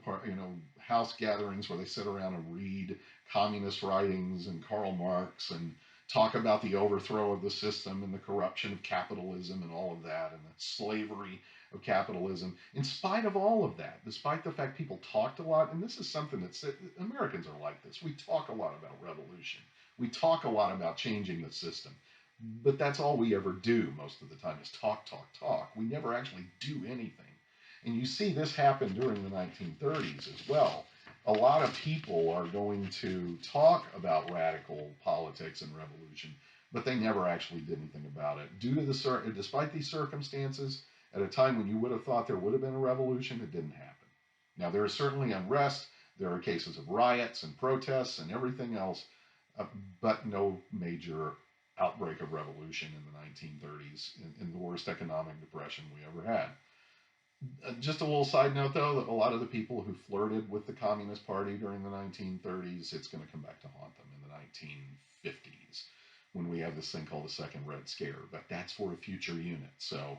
house gatherings where they sit around and read communist writings and Karl Marx and talk about the overthrow of the system and the corruption of capitalism and all of that and the slavery of capitalism. In spite of all of that, despite the fact people talked a lot, and this is something that Americans are like this. We talk a lot about revolution. We talk a lot about changing the system. But that's all we ever do most of the time is talk, talk, talk. We never actually do anything. And you see this happen during the 1930s as well. A lot of people are going to talk about radical politics and revolution, but they never actually did anything about it. Despite these circumstances, at a time when you would have thought there would have been a revolution, it didn't happen. Now, there is certainly unrest. There are cases of riots and protests and everything else, but no major outbreak of revolution in the 1930s, in the worst economic depression we ever had. Just a little side note, though, that a lot of the people who flirted with the Communist Party during the 1930s, it's going to come back to haunt them in the 1950s when we have this thing called the Second Red Scare. But that's for a future unit. So,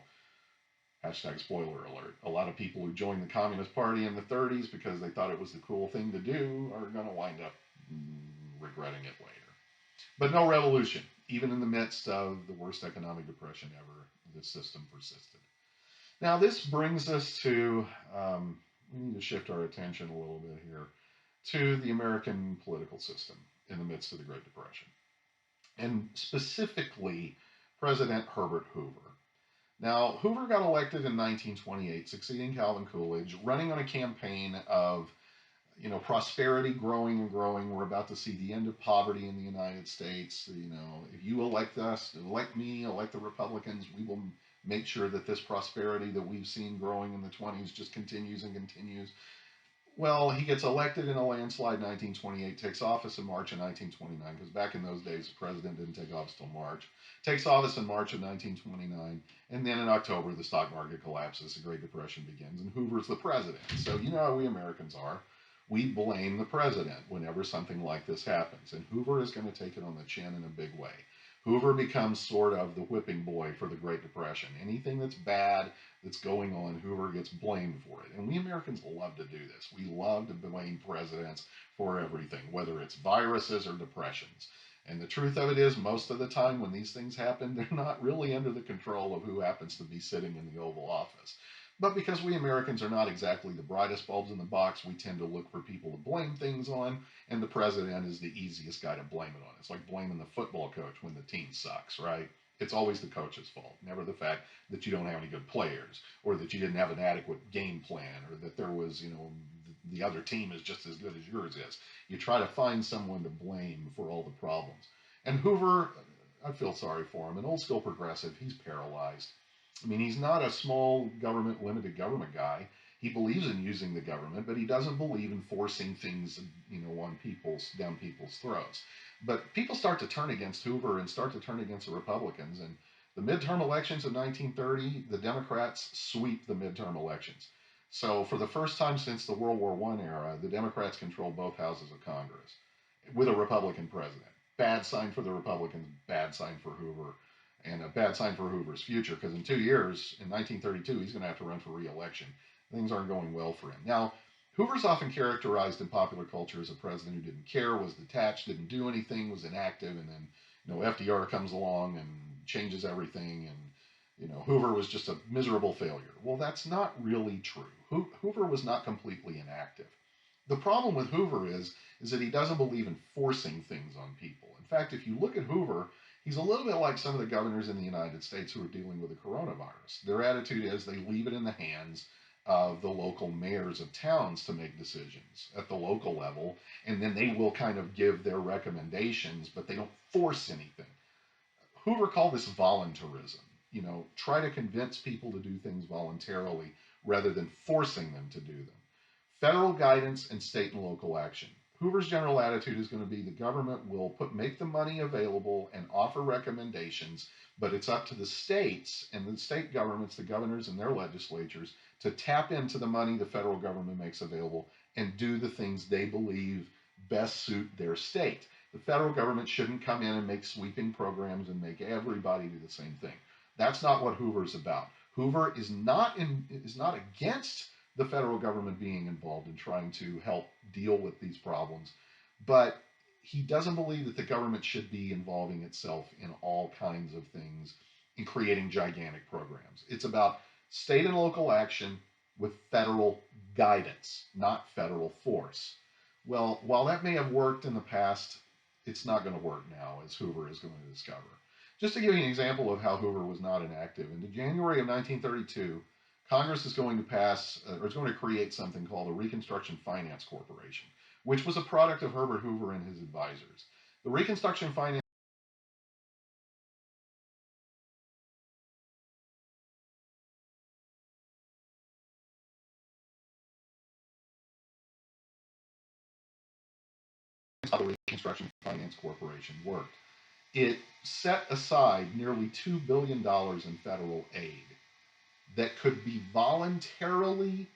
hashtag spoiler alert. A lot of people who joined the Communist Party in the 30s because they thought it was the cool thing to do are going to wind up regretting it later. But no revolution. Even in the midst of the worst economic depression ever, the system persisted. Now, this brings us to, we need to shift our attention a little bit here, to the American political system in the midst of the Great Depression, and specifically President Herbert Hoover. Now, Hoover got elected in 1928, succeeding Calvin Coolidge, running on a campaign of prosperity growing and growing. We're about to see the end of poverty in the United States. If you elect us, elect me, elect the Republicans, we will make sure that this prosperity that we've seen growing in the 20s just continues and continues. Well, he gets elected in a landslide in 1928, takes office in March of 1929, because back in those days, the president didn't take office till March. Takes office in March of 1929, and then in October, the stock market collapses, the Great Depression begins, and Hoover's the president. So you know how we Americans are. We blame the president whenever something like this happens, and Hoover is going to take it on the chin in a big way. Hoover becomes sort of the whipping boy for the Great Depression. Anything that's bad that's going on, Hoover gets blamed for it. And we Americans love to do this. We love to blame presidents for everything, whether it's viruses or depressions. And the truth of it is, most of the time when these things happen, they're not really under the control of who happens to be sitting in the Oval Office. But because we Americans are not exactly the brightest bulbs in the box, we tend to look for people to blame things on, and the president is the easiest guy to blame it on. It's like blaming the football coach when the team sucks, right? It's always the coach's fault, never the fact that you don't have any good players, or that you didn't have an adequate game plan, or that there was, the other team is just as good as yours is. You try to find someone to blame for all the problems. And Hoover, I feel sorry for him, an old school progressive, he's paralyzed. I mean, he's not a small government, limited government guy. He believes in using the government, but he doesn't believe in forcing things, down people's throats. But people start to turn against Hoover and start to turn against the Republicans. And the midterm elections of 1930, the Democrats sweep the midterm elections. So for the first time since the World War I era, the Democrats control both houses of Congress with a Republican president. Bad sign for the Republicans, bad sign for Hoover, and a bad sign for Hoover's future, because in 2 years, in 1932, he's going to have to run for re-election. Things aren't going well for him. Now, Hoover's often characterized in popular culture as a president who didn't care, was detached, didn't do anything, was inactive, and then, FDR comes along and changes everything, and, Hoover was just a miserable failure. Well, that's not really true. Hoover was not completely inactive. The problem with Hoover is that he doesn't believe in forcing things on people. In fact, if you look at Hoover, he's a little bit like some of the governors in the United States who are dealing with the coronavirus. Their attitude is they leave it in the hands of the local mayors of towns to make decisions at the local level, and then they will kind of give their recommendations, but they don't force anything. Hoover called this voluntarism. Try to convince people to do things voluntarily rather than forcing them to do them. Federal guidance and state and local action. Hoover's general attitude is going to be the government will make the money available and offer recommendations, but it's up to the states and the state governments, the governors and their legislatures, to tap into the money the federal government makes available and do the things they believe best suit their state. The federal government shouldn't come in and make sweeping programs and make everybody do the same thing. That's not what Hoover's about. Hoover is not against the federal government being involved in trying to help deal with these problems, but he doesn't believe that the government should be involving itself in all kinds of things in creating gigantic programs. It's about state and local action with federal guidance, not federal force. Well, while that may have worked in the past, it's not going to work now, as Hoover is going to discover. Just to give you an example of how Hoover was not inactive, in January of 1932, Congress is going to pass, or is going to create something called the Reconstruction Finance Corporation, which was a product of Herbert Hoover and his advisors. The Reconstruction Finance how the Reconstruction Finance Corporation worked. It set aside nearly $2 billion in federal aid that could be voluntarily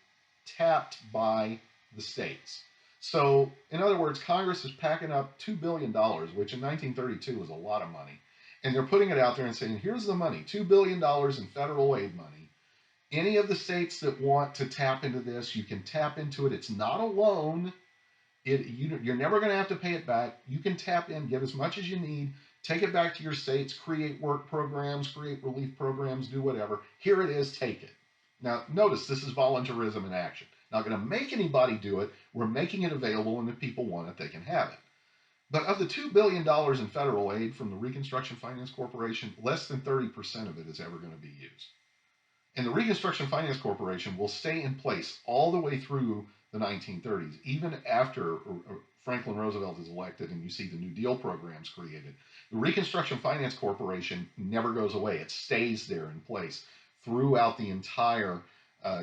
tapped by the states. So, in other words, Congress is packing up $2 billion, which in 1932 was a lot of money, and they're putting it out there and saying, here's the money, $2 billion in federal aid money. Any of the states that want to tap into this, you can tap into it. It's not a loan. You're never going to have to pay it back. You can tap in, get as much as you need, take it back to your states, create work programs, create relief programs, do whatever. Here it is, take it. Now, notice this is voluntarism in action. Not going to make anybody do it. We're making it available, and if people want it, they can have it. But of the $2 billion in federal aid from the Reconstruction Finance Corporation, less than 30% of it is ever going to be used. And the Reconstruction Finance Corporation will stay in place all the way through the 1930s, even after Franklin Roosevelt is elected and you see the New Deal programs created. The Reconstruction Finance Corporation never goes away. It stays there in place throughout the entire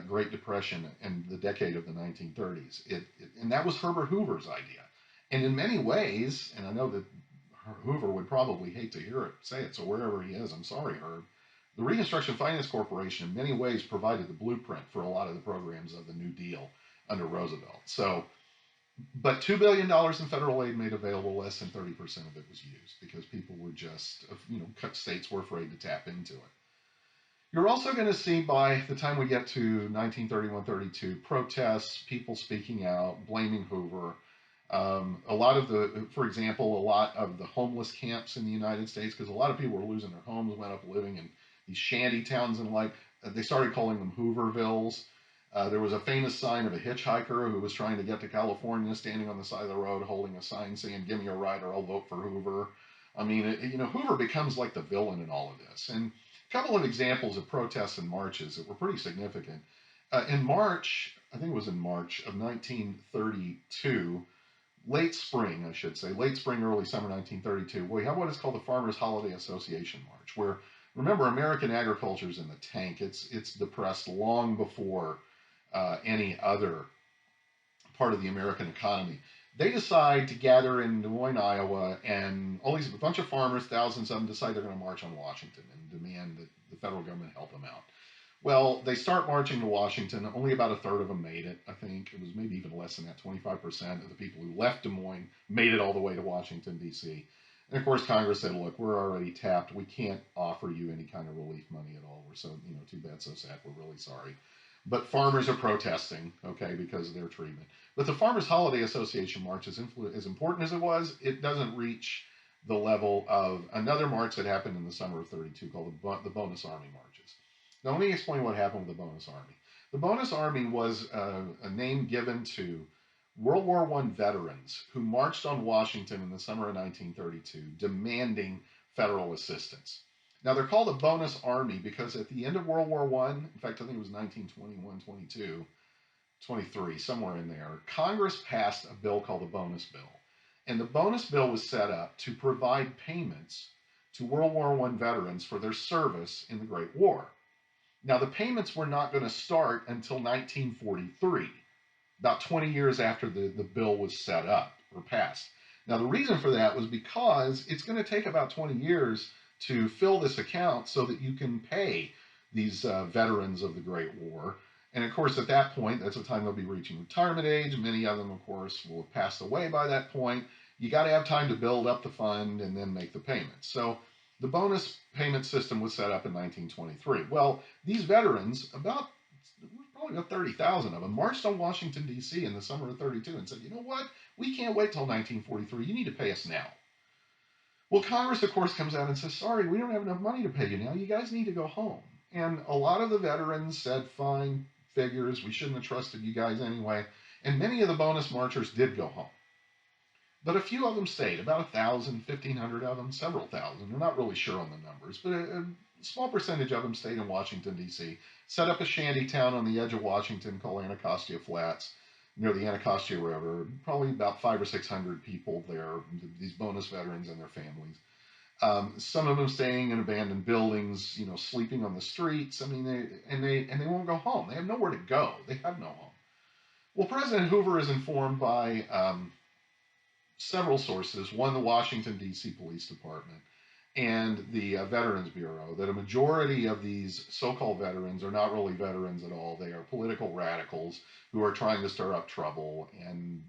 Great Depression and the decade of the 1930s. And that was Herbert Hoover's idea. And in many ways, and I know that Hoover would probably hate to hear it, say it, so wherever he is, I'm sorry, Herb, the Reconstruction Finance Corporation in many ways provided the blueprint for a lot of the programs of the New Deal under Roosevelt. So, but $2 billion in federal aid made available, less than 30% of it was used because people were just, states were afraid to tap into it. You're also going to see by the time we get to 1931-32, protests, people speaking out, blaming Hoover. For example, a lot of the homeless camps in the United States, because a lot of people were losing their homes, went up living in these shanty towns and they started calling them Hoovervilles. There was a famous sign of a hitchhiker who was trying to get to California, standing on the side of the road, holding a sign saying, "Give me a ride or I'll vote for Hoover." I mean, Hoover becomes like the villain in all of this. And a couple of examples of protests and marches that were pretty significant. In March, I think it was in March of 1932, late spring, early summer 1932, we have what is called the Farmers Holiday Association March, where, remember, American agriculture is in the tank. It's depressed long before any other part of the American economy. They decide to gather in Des Moines, Iowa, and a bunch of farmers, thousands of them, decide they're going to march on Washington and demand that the federal government help them out. Well, they start marching to Washington. Only about a third of them made it. I think it was maybe even less than that. 25% of the people who left Des Moines made it all the way to Washington, D.C. And of course, Congress said, look, we're already tapped. We can't offer you any kind of relief money at all. We're so, too bad, so sad. We're really sorry. But farmers are protesting, okay, because of their treatment. But the Farmers Holiday Association march, as important as it was, it doesn't reach the level of another march that happened in the summer of 32 called the Bonus Army marches. Now, let me explain what happened with the Bonus Army. The Bonus Army was a name given to World War I veterans who marched on Washington in the summer of 1932 demanding federal assistance. Now, they're called a Bonus Army because at the end of World War I, in fact, I think it was 1921, 22, 23, somewhere in there, Congress passed a bill called the Bonus Bill. And the Bonus Bill was set up to provide payments to World War I veterans for their service in the Great War. Now, the payments were not going to start until 1943, about 20 years after the bill was set up or passed. Now, the reason for that was because it's going to take about 20 years to fill this account so that you can pay these veterans of the Great War. And of course, at that point, that's the time they'll be reaching retirement age. Many of them, of course, will have passed away by that point. You got to have time to build up the fund and then make the payments. So the bonus payment system was set up in 1923. Well, these veterans, probably probably about 30,000 of them, marched on Washington, D.C. in the summer of 32 and said, you know what? We can't wait till 1943. You need to pay us now. Well, Congress, of course, comes out and says, sorry, we don't have enough money to pay you now. You guys need to go home. And a lot of the veterans said, fine, figures. We shouldn't have trusted you guys anyway. And many of the bonus marchers did go home. But a few of them stayed, about 1,000, 1,500 of them, several thousand. They're not really sure on the numbers, but a small percentage of them stayed in Washington, D.C., set up a shanty town on the edge of Washington called Anacostia Flats, near the Anacostia River. Probably about 500 or 600 people there, these bonus veterans and their families. Some of them staying in abandoned buildings, sleeping on the streets. I mean, they won't go home. They have nowhere to go. They have no home. Well, President Hoover is informed by several sources, one, the Washington, D.C. Police Department, and the Veterans Bureau, that a majority of these so-called veterans are not really veterans at all. They are political radicals who are trying to stir up trouble, and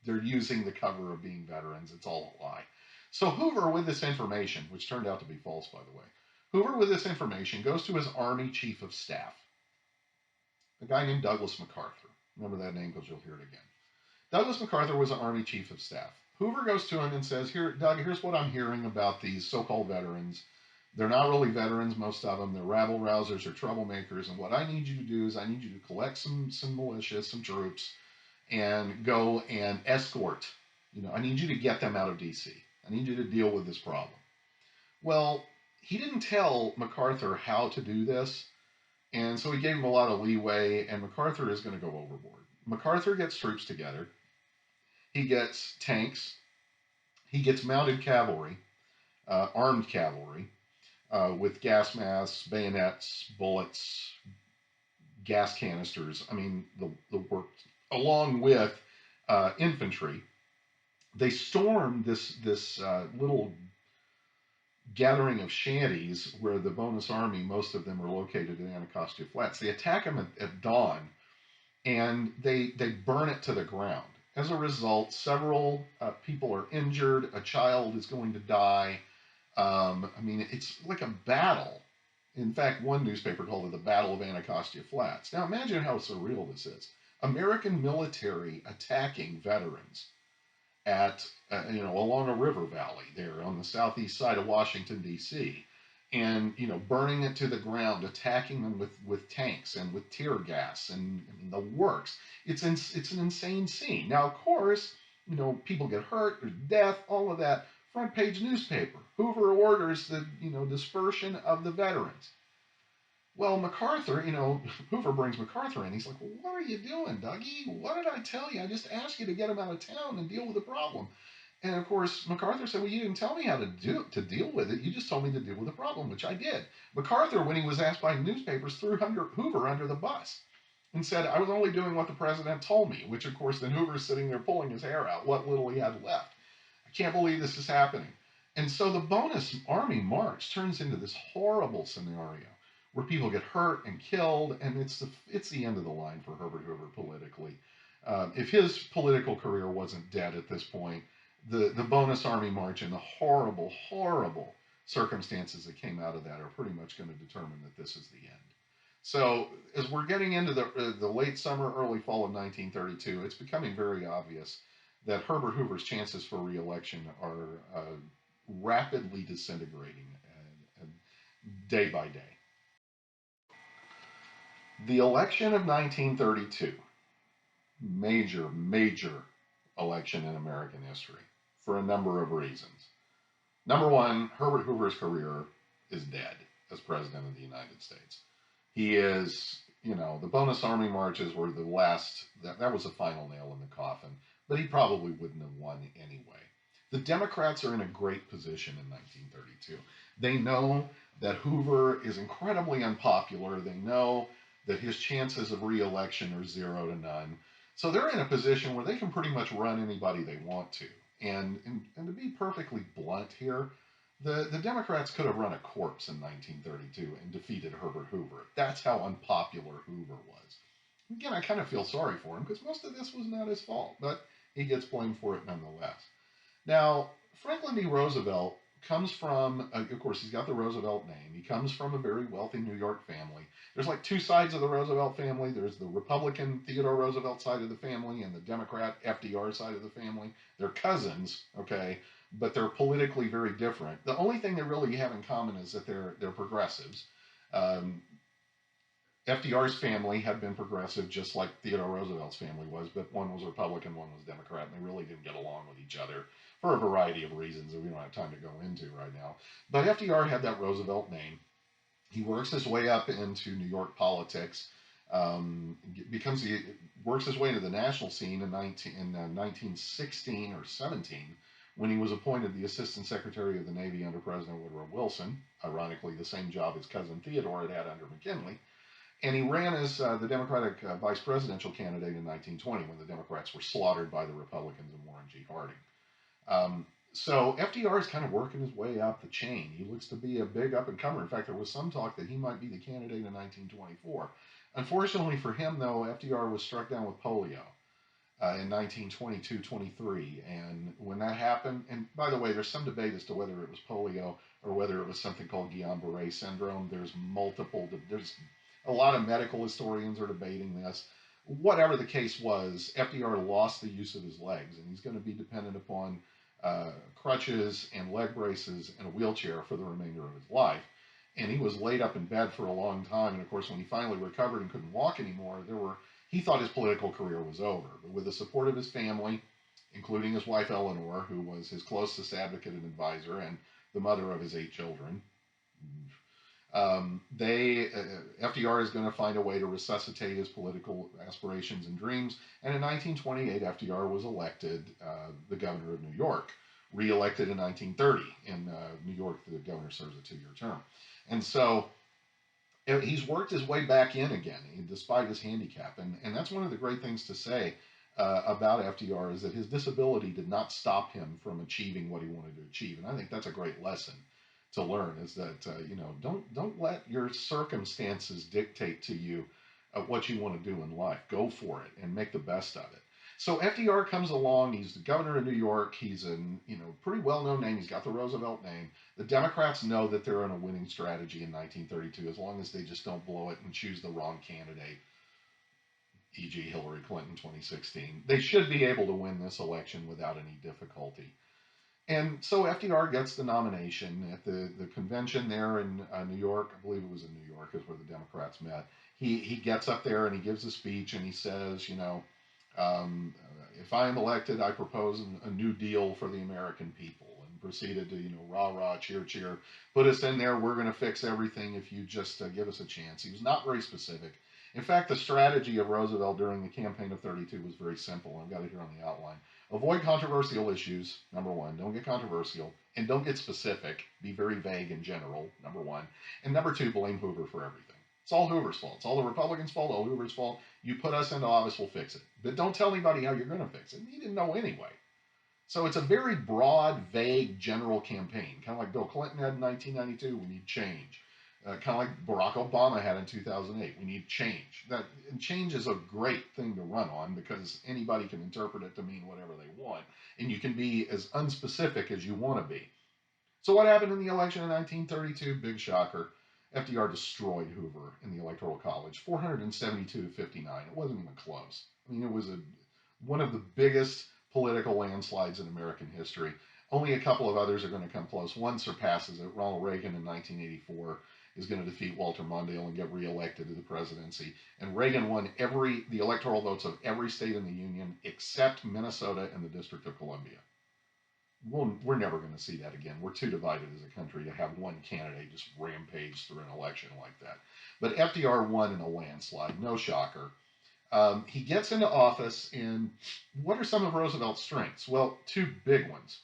they're using the cover of being veterans. It's all a lie. So Hoover, with this information, which turned out to be false, by the way, Hoover, with this information, goes to his Army Chief of Staff, a guy named Douglas MacArthur. Remember that name because you'll hear it again. Douglas MacArthur was an Army Chief of Staff. Hoover goes to him and says, here, Doug, here's what I'm hearing about these so-called veterans. They're not really veterans, most of them. They're rabble-rousers or troublemakers. And what I need you to do is I need you to collect some militia, some troops, and go and escort. I need you to get them out of D.C. I need you to deal with this problem. Well, he didn't tell MacArthur how to do this, and so he gave him a lot of leeway, and MacArthur is going to go overboard. MacArthur gets troops together. He gets tanks. He gets mounted cavalry, armed cavalry, with gas masks, bayonets, bullets, gas canisters. I mean, the work, along with infantry. They storm this little gathering of shanties where the bonus army, most of them are located in Anacostia Flats. They attack them at dawn, and they burn it to the ground. As a result, several people are injured. A child is going to die. I mean, it's like a battle. In fact, one newspaper called it the Battle of Anacostia Flats. Now imagine how surreal this is. American military attacking veterans at, along a river valley there on the southeast side of Washington, D.C., and, burning it to the ground, attacking them with tanks and with tear gas and the works. It's an insane scene. Now, of course, people get hurt, there's death, all of that. Front page newspaper. Hoover orders the, dispersion of the veterans. Well, MacArthur, Hoover brings MacArthur in. He's like, well, what are you doing, Dougie? What did I tell you? I just asked you to get him out of town and deal with the problem. And of course, MacArthur said, well, you didn't tell me how to deal with it. You just told me to deal with the problem, which I did. MacArthur, when he was asked by newspapers, threw Hoover under the bus and said, I was only doing what the president told me, which, of course, then Hoover's sitting there pulling his hair out, what little he had left. I can't believe this is happening. And so the bonus army march turns into this horrible scenario where people get hurt and killed, and it's the end of the line for Herbert Hoover politically. If his political career wasn't dead at this point, the bonus army march and the horrible, horrible circumstances that came out of that are pretty much going to determine that this is the end. So as we're getting into the late summer, early fall of 1932, it's becoming very obvious that Herbert Hoover's chances for re-election are rapidly disintegrating day by day. The election of 1932, major election in American history for a number of reasons. Number one, Herbert Hoover's career is dead as president of the United States. He is, the bonus army marches were the last, that was the final nail in the coffin, but he probably wouldn't have won anyway. The Democrats are in a great position in 1932. They know that Hoover is incredibly unpopular. They know that his chances of re-election are 0 to none. So they're in a position where they can pretty much run anybody they want to. And to be perfectly blunt here, the Democrats could have run a corpse in 1932 and defeated Herbert Hoover. That's how unpopular Hoover was. Again, I kind of feel sorry for him because most of this was not his fault, but he gets blamed for it nonetheless. Now, Franklin D. Roosevelt comes from, of course, he's got the Roosevelt name. He comes from a very wealthy New York family. There's like two sides of the Roosevelt family. There's the Republican Theodore Roosevelt side of the family and the Democrat FDR side of the family. They're cousins, okay, but they're politically very different. The only thing they really have in common is that they're progressives. Um, FDR's family had been progressive, just like Theodore Roosevelt's family was, but one was Republican, one was Democrat, and they really didn't get along with each other for a variety of reasons that we don't have time to go into right now. But FDR had that Roosevelt name. He works his way up into New York politics, becomes he works his way into the national scene in 1916 or 17 when he was appointed the Assistant Secretary of the Navy under President Woodrow Wilson. Ironically, the same job his cousin Theodore had under McKinley. And he ran as the Democratic vice presidential candidate in 1920 when the Democrats were slaughtered by the Republicans and Warren G. Harding. So FDR is kind of working his way up the chain. He looks to be a big up and comer. In fact, there was some talk that he might be the candidate in 1924. Unfortunately for him, though, FDR was struck down with polio in 1922-23. And when that happened, and by the way, there's some debate as to whether it was polio or whether it was something called Guillain-Barré syndrome. There's a lot of medical historians are debating this. Whatever the case was, FDR lost the use of his legs, and he's going to be dependent upon crutches and leg braces and a wheelchair for the remainder of his life. And he was laid up in bed for a long time. And of course, when he finally recovered and couldn't walk anymore, he thought his political career was over. But with the support of his family, including his wife Eleanor, who was his closest advocate and advisor, and the mother of his 8 children, FDR is going to find a way to resuscitate his political aspirations and dreams. And in 1928, FDR was elected the governor of New York, re-elected in 1930. In New York, the governor serves a 2-year term. And so he's worked his way back in again, despite his handicap. And that's one of the great things to say about FDR is that his disability did not stop him from achieving what he wanted to achieve. And I think that's a great lesson to learn, is that don't let your circumstances dictate to you what you want to do in life. Go for it and make the best of it. So FDR comes along. He's the governor of New York. He's a pretty well-known name. He's got the Roosevelt name. The Democrats know that they're in a winning strategy in 1932 as long as they just don't blow it and choose the wrong candidate, e.g. Hillary Clinton 2016. They should be able to win this election without any difficulty. And so FDR gets the nomination at the convention there in New York. I believe it was in New York is where the Democrats met. He gets up there and he gives a speech and he says, if I am elected, I propose a new deal for the American people, and proceeded to, rah, rah, cheer, cheer, put us in there. We're going to fix everything if you just give us a chance. He was not very specific. In fact, the strategy of Roosevelt during the campaign of 32 was very simple. I've got it here on the outline. Avoid controversial issues, number one. Don't get controversial. And don't get specific. Be very vague and general, number one. And number two, blame Hoover for everything. It's all Hoover's fault. It's all the Republicans' fault, all Hoover's fault. You put us into office, we'll fix it. But don't tell anybody how you're going to fix it. He didn't know anyway. So it's a very broad, vague, general campaign. Kind of like Bill Clinton had in 1992, we need change. Kind of like Barack Obama had in 2008. We need change. And change is a great thing to run on because anybody can interpret it to mean whatever they want. And you can be as unspecific as you want to be. So what happened in the election in 1932? Big shocker. FDR destroyed Hoover in the Electoral College, 472 to 59. It wasn't even close. I mean, it was one of the biggest political landslides in American history. Only a couple of others are going to come close. One surpasses it. Ronald Reagan in 1984 is going to defeat Walter Mondale and get reelected to the presidency. And Reagan won the electoral votes of every state in the Union except Minnesota and the District of Columbia. We're never going to see that again. We're too divided as a country to have one candidate just rampage through an election like that. But FDR won in a landslide, no shocker. He gets into office, and what are some of Roosevelt's strengths? Well, two big ones.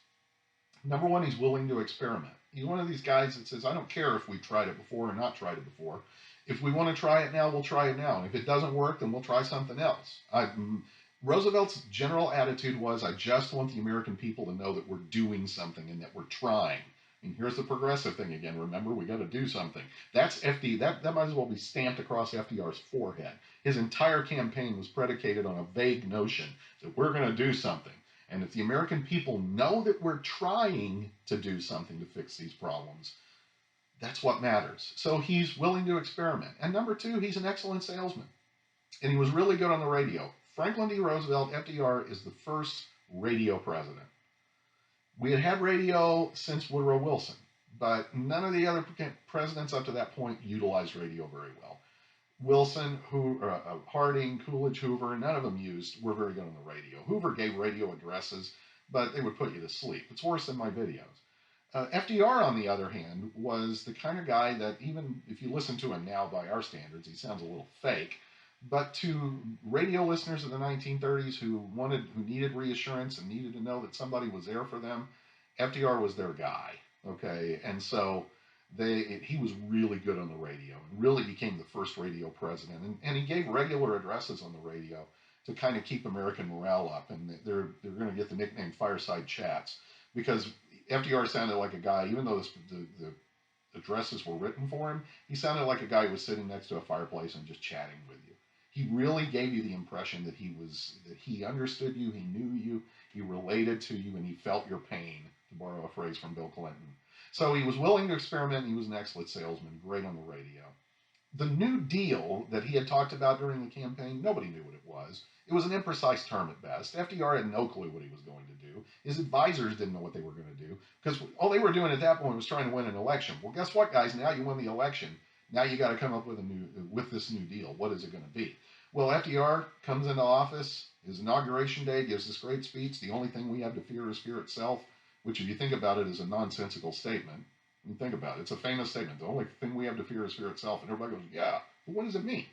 Number one, he's willing to experiment. He's one of these guys that says, I don't care if we tried it before or not tried it before. If we want to try it now, we'll try it now. And if it doesn't work, then we'll try something else. Roosevelt's general attitude was, I just want the American people to know that we're doing something and that we're trying. And here's the progressive thing again. Remember, we got to do something. That's that might as well be stamped across FDR's forehead. His entire campaign was predicated on a vague notion that we're going to do something. And if the American people know that we're trying to do something to fix these problems, that's what matters. So he's willing to experiment. And number two, he's an excellent salesman. And he was really good on the radio. Franklin D. Roosevelt, FDR, is the first radio president. We had had radio since Woodrow Wilson, but none of the other presidents up to that point utilized radio very well. Wilson, Harding, Coolidge, Hoover, none of them were very good on the radio. Hoover gave radio addresses, but they would put you to sleep. It's worse than my videos. FDR, on the other hand, was the kind of guy that even if you listen to him now by our standards, he sounds a little fake. But to radio listeners of the 1930s who needed reassurance and needed to know that somebody was there for them, FDR was their guy. Okay, and so he was really good on the radio and really became the first radio president. And he gave regular addresses on the radio to kind of keep American morale up. And they're going to get the nickname Fireside Chats because FDR sounded like a guy, even though the addresses were written for him, he sounded like a guy who was sitting next to a fireplace and just chatting with you. He really gave you the impression that he understood you, he knew you, he related to you, and he felt your pain, to borrow a phrase from Bill Clinton. So he was willing to experiment, and he was an excellent salesman, great on the radio. The New Deal that he had talked about during the campaign, nobody knew what it was. It was an imprecise term at best. FDR had no clue what he was going to do. His advisors didn't know what they were going to do because all they were doing at that point was trying to win an election. Well, guess what, guys? Now you won the election. Now you got to come up with this New Deal. What is it going to be? Well, FDR comes into office. His inauguration day gives this great speech. The only thing we have to fear is fear itself, which, if you think about it, is a nonsensical statement. You think about it. It's a famous statement. The only thing we have to fear is fear itself. And everybody goes, yeah, but what does it mean?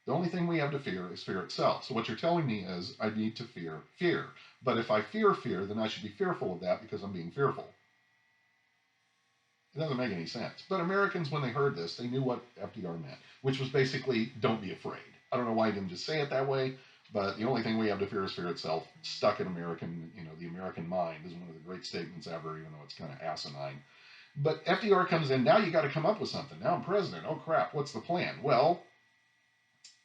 The only thing we have to fear is fear itself. So what you're telling me is I need to fear fear. But if I fear fear, then I should be fearful of that because I'm being fearful. It doesn't make any sense. But Americans, when they heard this, they knew what FDR meant, which was basically don't be afraid. I don't know why he didn't just say it that way, but the only thing we have to fear is fear itself. Stuck in American, the American mind is one of the great statements ever, even though it's kind of asinine. But FDR comes in, now you got to come up with something. Now I'm president. Oh crap, what's the plan? Well,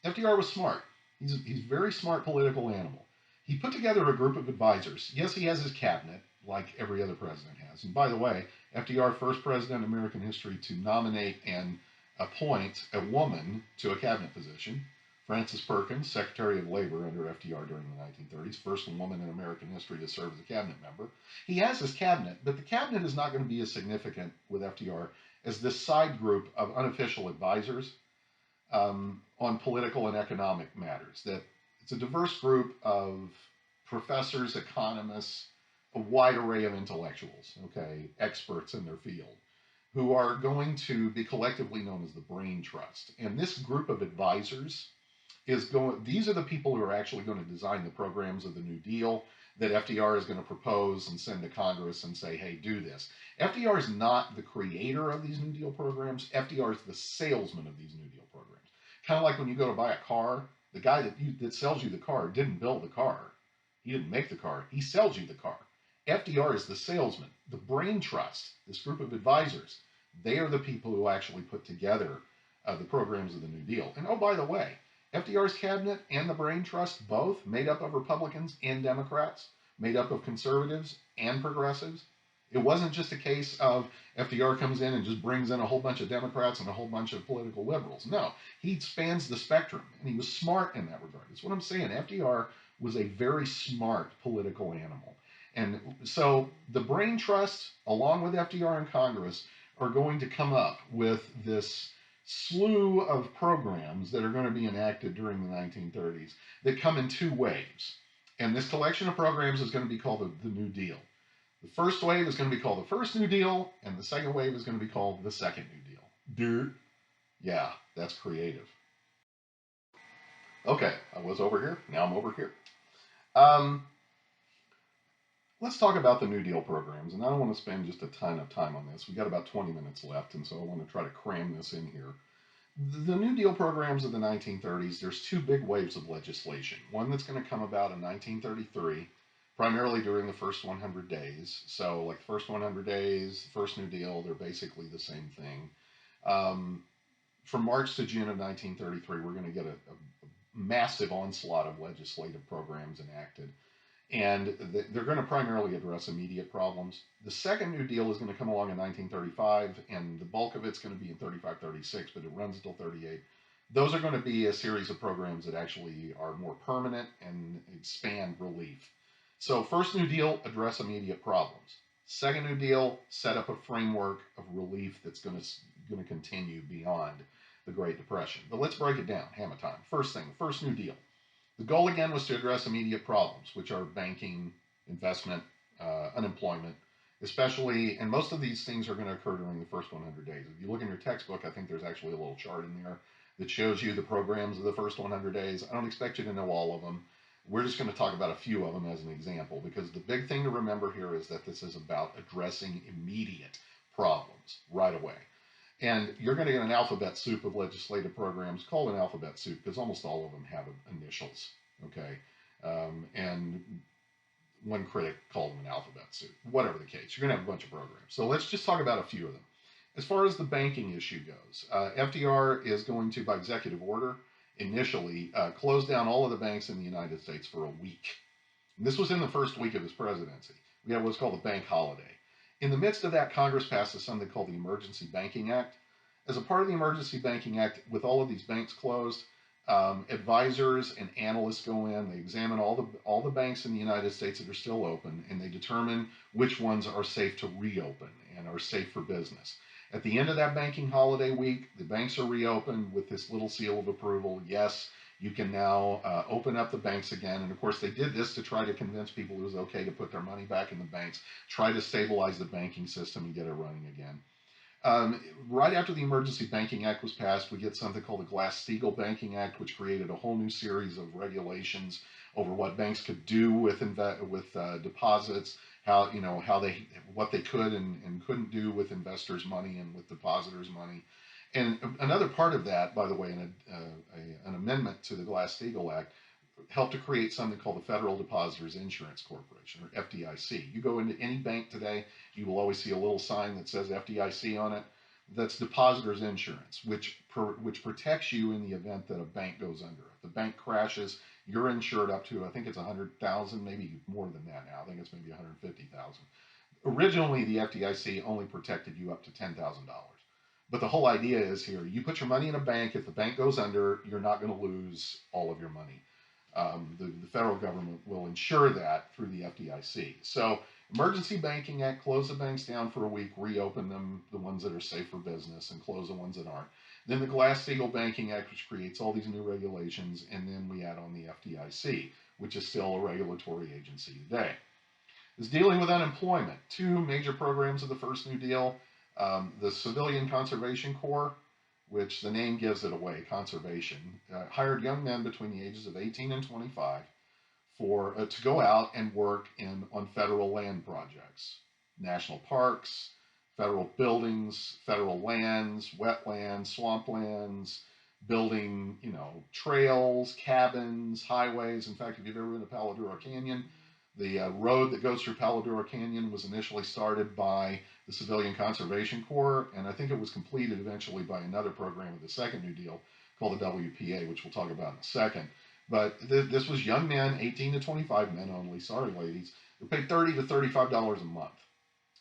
FDR was smart. He's a very smart political animal. He put together a group of advisors. Yes, he has his cabinet, like every other president has. And by the way, FDR, first president in American history to nominate and appoint a woman to a cabinet position. Frances Perkins, Secretary of Labor under FDR during the 1930s, first woman in American history to serve as a cabinet member. He has his cabinet, but the cabinet is not going to be as significant with FDR as this side group of unofficial advisors on political and economic matters. That it's a diverse group of professors, economists, a wide array of intellectuals, okay, experts in their field, who are going to be collectively known as the Brain Trust. And this group of advisors these are the people who are actually going to design the programs of the New Deal that FDR is going to propose and send to Congress and say, hey, do this. FDR is not the creator of these New Deal programs. FDR is the salesman of these New Deal programs. Kind of like when you go to buy a car, the guy that sells you the car didn't build the car. He didn't make the car. He sells you the car. FDR is the salesman. The Brain Trust, this group of advisors, they are the people who actually put together the programs of the New Deal. And oh, by the way, FDR's cabinet and the Brain Trust, both made up of Republicans and Democrats, made up of conservatives and progressives. It wasn't just a case of FDR comes in and just brings in a whole bunch of Democrats and a whole bunch of political liberals. No, he spans the spectrum, and he was smart in that regard. That's what I'm saying. FDR was a very smart political animal. And so the Brain Trust, along with FDR and Congress, are going to come up with this slew of programs that are going to be enacted during the 1930s that come in two waves. And this collection of programs is going to be called the New Deal. The first wave is going to be called the First New Deal, and the second wave is going to be called the Second New Deal. Dude. Yeah, that's creative. Okay, I was over here. Now I'm over here. Let's talk about the New Deal programs, and I don't want to spend just a ton of time on this. We've got about 20 minutes left, and so I want to try to cram this in here. The New Deal programs of the 1930s, there's two big waves of legislation. One that's going to come about in 1933, primarily during the first 100 days. So like the first 100 days, the first New Deal, they're basically the same thing. From March to June of 1933, we're going to get a massive onslaught of legislative programs enacted. And they're going to primarily address immediate problems. The second New Deal is going to come along in 1935, and the bulk of it's going to be in 35, 36, but it runs until 38. Those are going to be a series of programs that actually are more permanent and expand relief. So, first New Deal, address immediate problems. Second New Deal, set up a framework of relief that's going to continue beyond the Great Depression. But let's break it down. Hammer time. First thing, first New Deal. The goal again was to address immediate problems, which are banking, investment, unemployment, especially, and most of these things are going to occur during the first 100 days. If you look in your textbook, I think there's actually a little chart in there that shows you the programs of the first 100 days. I don't expect you to know all of them. We're just going to talk about a few of them as an example, because the big thing to remember here is that this is about addressing immediate problems right away. And you're going to get an alphabet soup of legislative programs called an alphabet soup because almost all of them have initials. Okay. And one critic called them an alphabet soup. Whatever the case, you're going to have a bunch of programs. So let's just talk about a few of them. As far as the banking issue goes, FDR is going to, by executive order, initially close down all of the banks in the United States for a week. And this was in the first week of his presidency. We had what's called the bank holiday. In the midst of that, Congress passes something called the Emergency Banking Act. As a part of the Emergency Banking Act, with all of these banks closed, advisors and analysts go in, they examine all the banks in the United States that are still open, and they determine which ones are safe to reopen and are safe for business. At the end of that banking holiday week, the banks are reopened with this little seal of approval. Yes, you can now open up the banks again. And of course, they did this to try to convince people it was okay to put their money back in the banks, try to stabilize the banking system and get it running again. Right after the Emergency Banking Act was passed, we get something called the Glass-Steagall Banking Act, which created a whole new series of regulations over what banks could do with deposits, what they could and couldn't do with investors' money and with depositors' money. And another part of that, by the way, an amendment to the Glass-Steagall Act helped to create something called the Federal Depositors Insurance Corporation, or FDIC. You go into any bank today, you will always see a little sign that says FDIC on it. That's Depositors Insurance, which protects you in the event that a bank goes under. If the bank crashes, you're insured up to, I think it's 100,000, maybe more than that now. I think it's maybe 150,000. Originally, the FDIC only protected you up to $10,000. But the whole idea is here, you put your money in a bank, if the bank goes under, you're not going to lose all of your money. The federal government will ensure that through the FDIC. So, Emergency Banking Act, close the banks down for a week, reopen them, the ones that are safe for business, and close the ones that aren't. Then the Glass-Steagall Banking Act, which creates all these new regulations, and then we add on the FDIC, which is still a regulatory agency today. Is dealing with unemployment. Two major programs of the first New Deal. The Civilian Conservation Corps, which the name gives it away, conservation, hired young men between the ages of 18 and 25 to go out and work on federal land projects, national parks, federal buildings, federal lands, wetlands, swamplands, building, trails, cabins, highways. In fact, if you've ever been to Palo Duro Canyon, the road that goes through Palo Duro Canyon was initially started by the Civilian Conservation Corps, and I think it was completed eventually by another program of the second New Deal called the WPA, which we'll talk about in a second. But this was young men, 18 to 25, men only, sorry ladies, who paid $30 to $35 a month.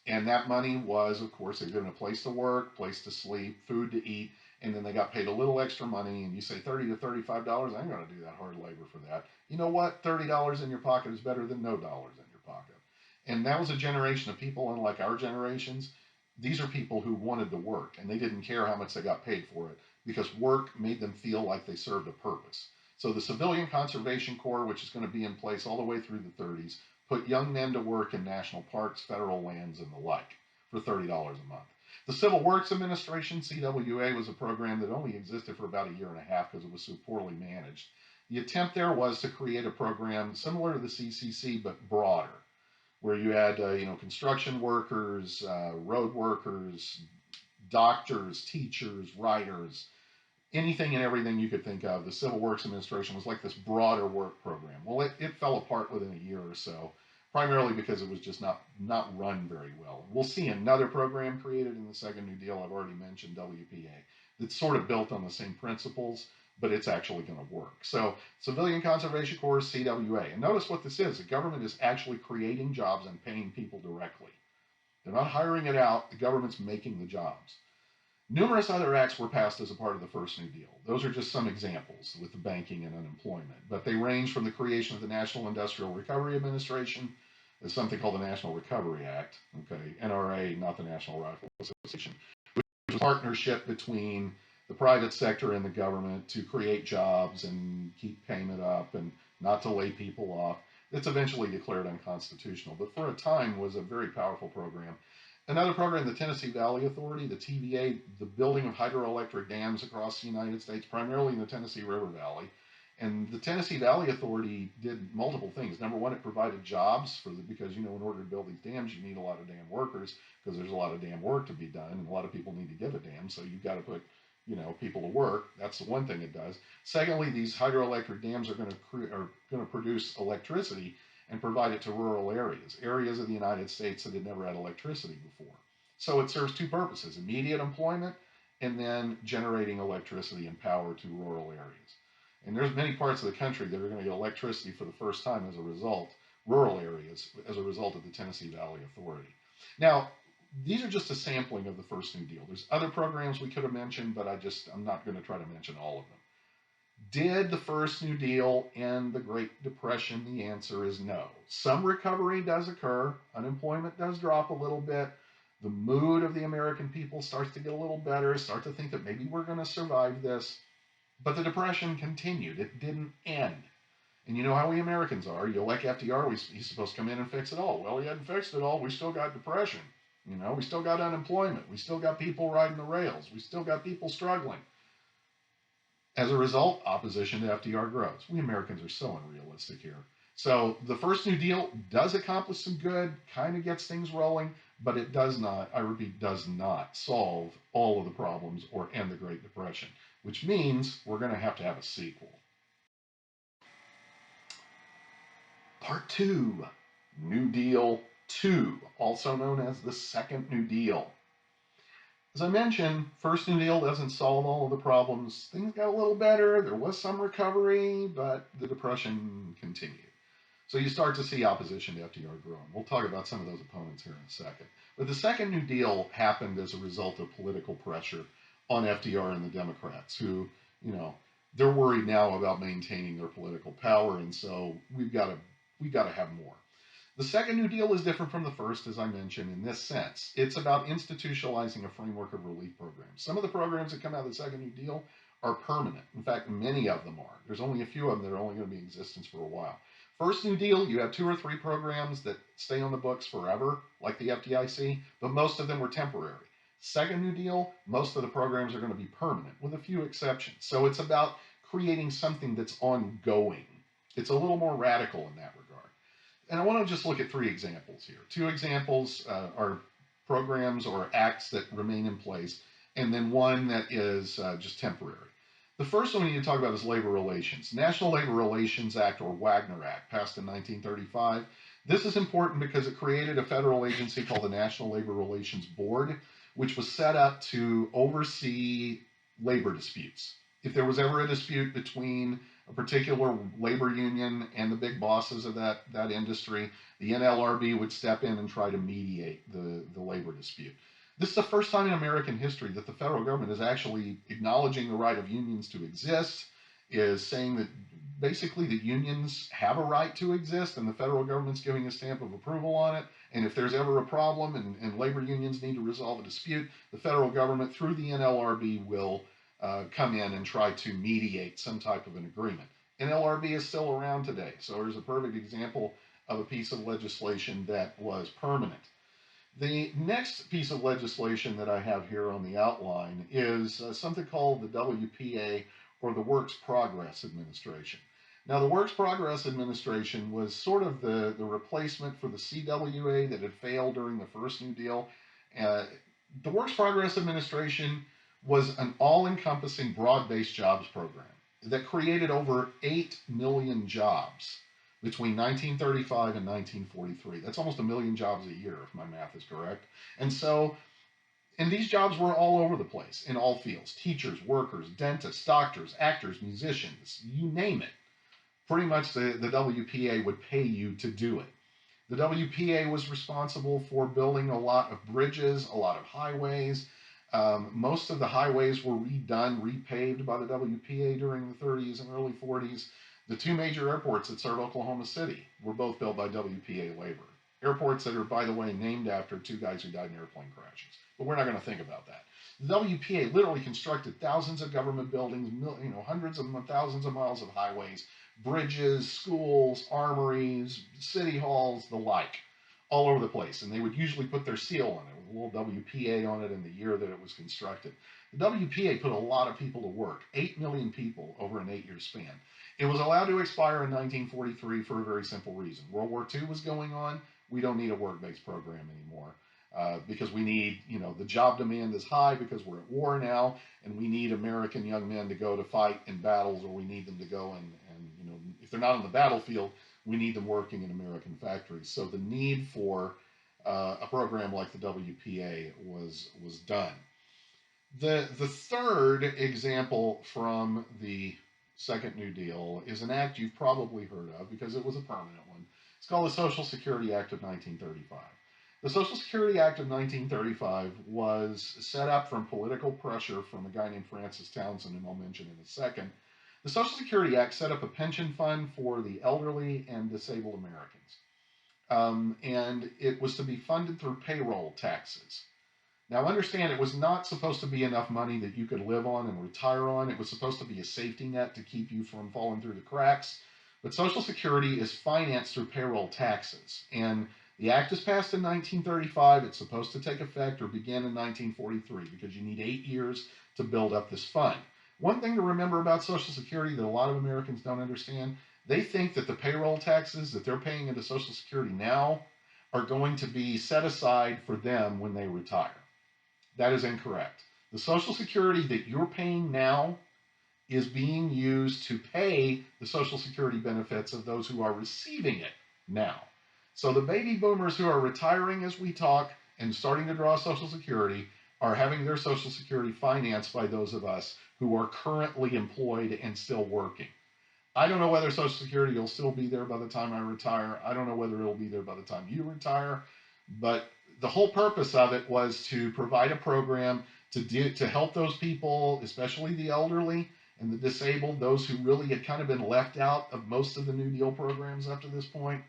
And that money was, of course, they're given a place to work, place to sleep, food to eat, and then they got paid a little extra money. And you say $30 to $35, I ain't going to do that hard labor for that. You know what? $30 in your pocket is better than no dollars in your pocket. And that was a generation of people, unlike our generations. These are people who wanted to work, and they didn't care how much they got paid for it because work made them feel like they served a purpose. So the Civilian Conservation Corps, which is going to be in place all the way through the 30s, put young men to work in national parks, federal lands, and the like for $30 a month. The Civil Works Administration, CWA, was a program that only existed for about a year and a half because it was so poorly managed. The attempt there was to create a program similar to the CCC, but broader, where you had construction workers, road workers, doctors, teachers, writers, anything and everything you could think of. The Civil Works Administration was like this broader work program. Well, it fell apart within a year or so, primarily because it was just not run very well. We'll see another program created in the second New Deal. I've already mentioned WPA. That's sort of built on the same principles, but it's actually going to work. So Civilian Conservation Corps, CWA. And notice what this is. The government is actually creating jobs and paying people directly. They're not hiring it out. The government's making the jobs. Numerous other acts were passed as a part of the first New Deal. Those are just some examples with the banking and unemployment. But they range from the creation of the National Industrial Recovery Administration. There's something called the National Recovery Act, okay, NRA, not the National Rifle Association, which is a partnership between the private sector and the government to create jobs and keep payment up and not to lay people off. It's eventually declared unconstitutional, but for a time was a very powerful program. Another program, the Tennessee Valley Authority, the TVA, the building of hydroelectric dams across the United States, primarily in the Tennessee River Valley. And the Tennessee Valley Authority did multiple things. Number one, it provided jobs because in order to build these dams, you need a lot of dam workers because there's a lot of dam work to be done, and a lot of people need to give a dam. So you've got to put people to work. That's the one thing it does. Secondly, these hydroelectric dams are going to produce electricity and provide it to rural areas of the United States that had never had electricity before. So it serves two purposes: immediate employment and then generating electricity and power to rural areas. And there's many parts of the country that are going to get electricity for the first time as a result, rural areas, as a result of the Tennessee Valley Authority. Now, these are just a sampling of the first New Deal. There's other programs we could have mentioned, but I'm not going to try to mention all of them. Did the first New Deal end the Great Depression? The answer is no. Some recovery does occur. Unemployment does drop a little bit. The mood of the American people starts to get a little better, start to think that maybe we're going to survive this. But the Depression continued. It didn't end. And you know how we Americans are. You elect FDR, he's supposed to come in and fix it all. Well, he hadn't fixed it all. We still got depression. We still got unemployment. We still got people riding the rails. We still got people struggling. As a result, opposition to FDR grows. We Americans are so unrealistic here. So the first New Deal does accomplish some good, kind of gets things rolling, but it does not, I repeat, does not solve all of the problems or end the Great Depression, which means we're going to have a sequel. Part 2, New Deal 2, also known as the Second New Deal. As I mentioned, first New Deal doesn't solve all of the problems. Things got a little better. There was some recovery, but the Depression continued. So you start to see opposition to FDR growing. We'll talk about some of those opponents here in a second. But the Second New Deal happened as a result of political pressure on FDR and the Democrats, who, they're worried now about maintaining their political power, and so we've got to have more. The Second New Deal is different from the first, as I mentioned, in this sense. It's about institutionalizing a framework of relief programs. Some of the programs that come out of the Second New Deal are permanent. In fact, many of them are. There's only a few of them that are only going to be in existence for a while. First New Deal, you have 2 or 3 programs that stay on the books forever, like the FDIC, but most of them were temporary. Second New Deal, most of the programs are going to be permanent, with a few exceptions. So it's about creating something that's ongoing. It's a little more radical in that regard. And I want to just look at 3 examples here. 2 examples are programs or acts that remain in place, and then one that is just temporary. The first one we need to talk about is labor relations. National Labor Relations Act, or Wagner Act, passed in 1935. This is important because it created a federal agency called the National Labor Relations Board, which was set up to oversee labor disputes. If there was ever a dispute between a particular labor union and the big bosses of that industry, the NLRB would step in and try to mediate the labor dispute. This is the first time in American history that the federal government is actually acknowledging the right of unions to exist, is saying that basically the unions have a right to exist, and the federal government's giving a stamp of approval on it. And if there's ever a problem and labor unions need to resolve a dispute, the federal government, through the NLRB, will come in and try to mediate some type of an agreement. NLRB is still around today, so there's a perfect example of a piece of legislation that was permanent. The next piece of legislation that I have here on the outline is something called the WPA, or the Works Progress Administration. Now, the Works Progress Administration was sort of the replacement for the CWA that had failed during the first New Deal. The Works Progress Administration was an all-encompassing, broad-based jobs program that created over 8 million jobs between 1935 and 1943. That's almost 1 million jobs a year, if my math is correct. And so And these jobs were all over the place in all fields: teachers, workers, dentists, doctors, actors, musicians, you name it. Pretty much the WPA would pay you to do it. The WPA was responsible for building a lot of bridges, a lot of highways. Most of the highways were redone, repaved by the WPA during the 30s and early 40s. The two major airports that serve Oklahoma City were both built by WPA labor. Airports that are, by the way, named after two guys who died in airplane crashes. But we're not going to think about that. The WPA literally constructed thousands of government buildings, hundreds of thousands of miles of highways, bridges, schools, armories, city halls, the like, all over the place. And they would usually put their seal on it with a little WPA on it and the year that it was constructed. The WPA put a lot of people to work, 8 million people over an 8-year span. It was allowed to expire in 1943 for a very simple reason. World War II was going on. We don't need a work-based program anymore. Because we need, the job demand is high because we're at war now, and we need American young men to go to fight in battles, or we need them to go and if they're not on the battlefield, we need them working in American factories. So the need for a program like the WPA was done. The third example from the Second New Deal is an act you've probably heard of because it was a permanent one. It's called the Social Security Act of 1935. The Social Security Act of 1935 was set up from political pressure from a guy named Francis Townsend, whom I'll mention in a second. The Social Security Act set up a pension fund for the elderly and disabled Americans. And it was to be funded through payroll taxes. Now, understand, it was not supposed to be enough money that you could live on and retire on. It was supposed to be a safety net to keep you from falling through the cracks. But Social Security is financed through payroll taxes. And the act was passed in 1935. It's supposed to take effect or begin in 1943 because you need 8 years to build up this fund. One thing to remember about Social Security that a lot of Americans don't understand, they think that the payroll taxes that they're paying into Social Security now are going to be set aside for them when they retire. That is incorrect. The Social Security that you're paying now is being used to pay the Social Security benefits of those who are receiving it now. So the baby boomers who are retiring as we talk and starting to draw Social Security are having their Social Security financed by those of us who are currently employed and still working. I don't know whether Social Security will still be there by the time I retire. I don't know whether it'll be there by the time you retire. But the whole purpose of it was to provide a program to help those people, especially the elderly and the disabled, those who really had kind of been left out of most of the New Deal programs up to this point.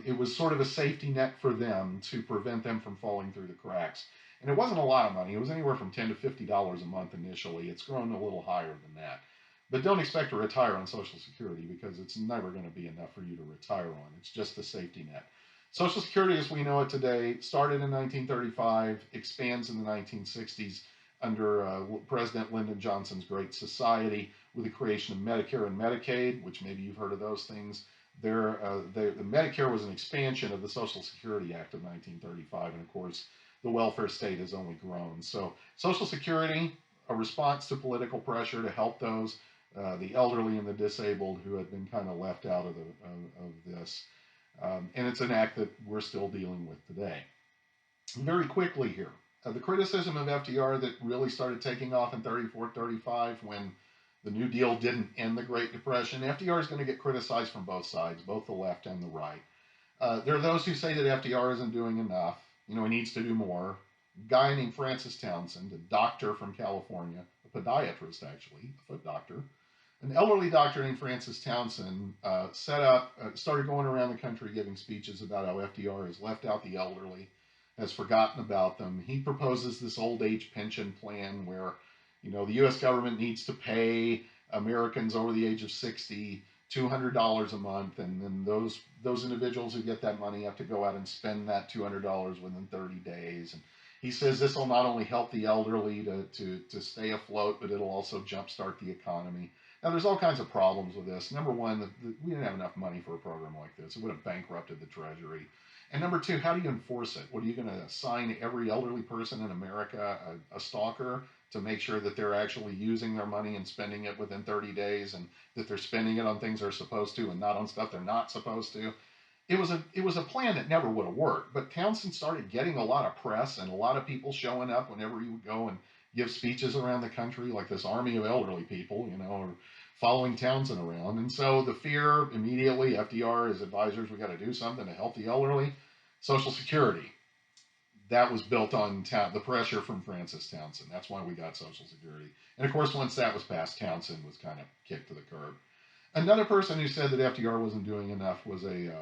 It was sort of a safety net for them to prevent them from falling through the cracks. And it wasn't a lot of money. It was anywhere from $10 to $50 a month initially. It's grown a little higher than that. But don't expect to retire on Social Security because it's never going to be enough for you to retire on. It's just a safety net. Social Security as we know it today started in 1935, expands in the 1960s under President Lyndon Johnson's Great Society with the creation of Medicare and Medicaid, which maybe you've heard of those things. The Medicare was an expansion of the Social Security Act of 1935, and of course, the welfare state has only grown. So Social Security, a response to political pressure to help those, the elderly and the disabled who had been kind of left out of this. And it's an act that we're still dealing with today. Very quickly here, the criticism of FDR that really started taking off in 34, 35 when the New Deal didn't end the Great Depression. FDR is going to get criticized from both sides, both the left and the right. There are those who say that FDR isn't doing enough. He needs to do more. A guy named Francis Townsend, a doctor from California, a podiatrist actually, a foot doctor, an elderly doctor named Francis Townsend started going around the country giving speeches about how FDR has left out the elderly, has forgotten about them. He proposes this old age pension plan where, the U.S. government needs to pay Americans over the age of 60 $200 a month, and then those individuals who get that money have to go out and spend that $200 within 30 days. And he says this will not only help the elderly to stay afloat, but it'll also jumpstart the economy. Now, there's all kinds of problems with this. Number one, we didn't have enough money for a program like this. It would have bankrupted the Treasury. And number two, how do you enforce it? What, are you going to assign every elderly person in America a stalker to make sure that they're actually using their money and spending it within 30 days and that they're spending it on things they're supposed to and not on stuff they're not supposed to? it was a plan that never would have worked. But Townsend started getting a lot of press and a lot of people showing up whenever he would go and give speeches around the country, like this army of elderly people, or following Townsend around. And so the fear immediately, FDR, his advisors, we got to do something to help the elderly. Social Security, that was built on the pressure from Francis Townsend. That's why we got Social Security. And of course, once that was passed, Townsend was kind of kicked to the curb. Another person who said that FDR wasn't doing enough was a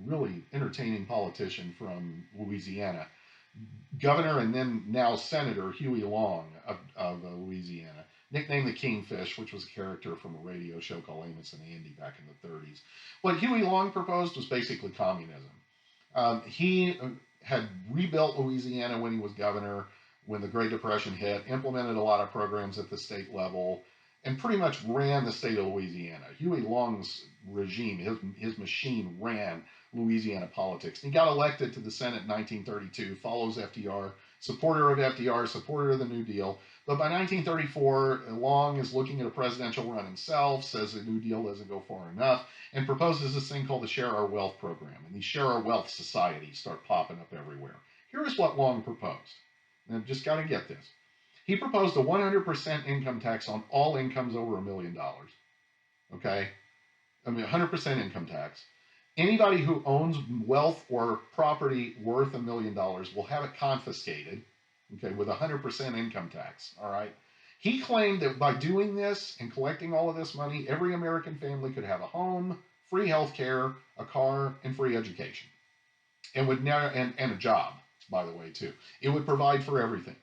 really entertaining politician from Louisiana, Governor and then now Senator Huey Long of Louisiana, nicknamed the Kingfish, which was a character from a radio show called Amos and Andy back in the 30s. What Huey Long proposed was basically communism. He had rebuilt Louisiana when he was governor, when the Great Depression hit, implemented a lot of programs at the state level, and pretty much ran the state of Louisiana. Huey Long's regime, his machine ran Louisiana politics. And he got elected to the Senate in 1932, follows FDR, supporter of FDR, supporter of the New Deal. But by 1934, Long is looking at a presidential run himself, says the New Deal doesn't go far enough, and proposes this thing called the Share Our Wealth program. And these Share Our Wealth societies start popping up everywhere. Here is what Long proposed. And I've just got to get this. He proposed a 100% income tax on all incomes over $1 million. Okay? 100% income tax. Anybody who owns wealth or property worth $1 million will have it confiscated, okay, with 100% income tax. All right? He claimed that by doing this and collecting all of this money, every American family could have a home, free health care, a car, and free education. And would never, and a job, by the way, too. It would provide for everything.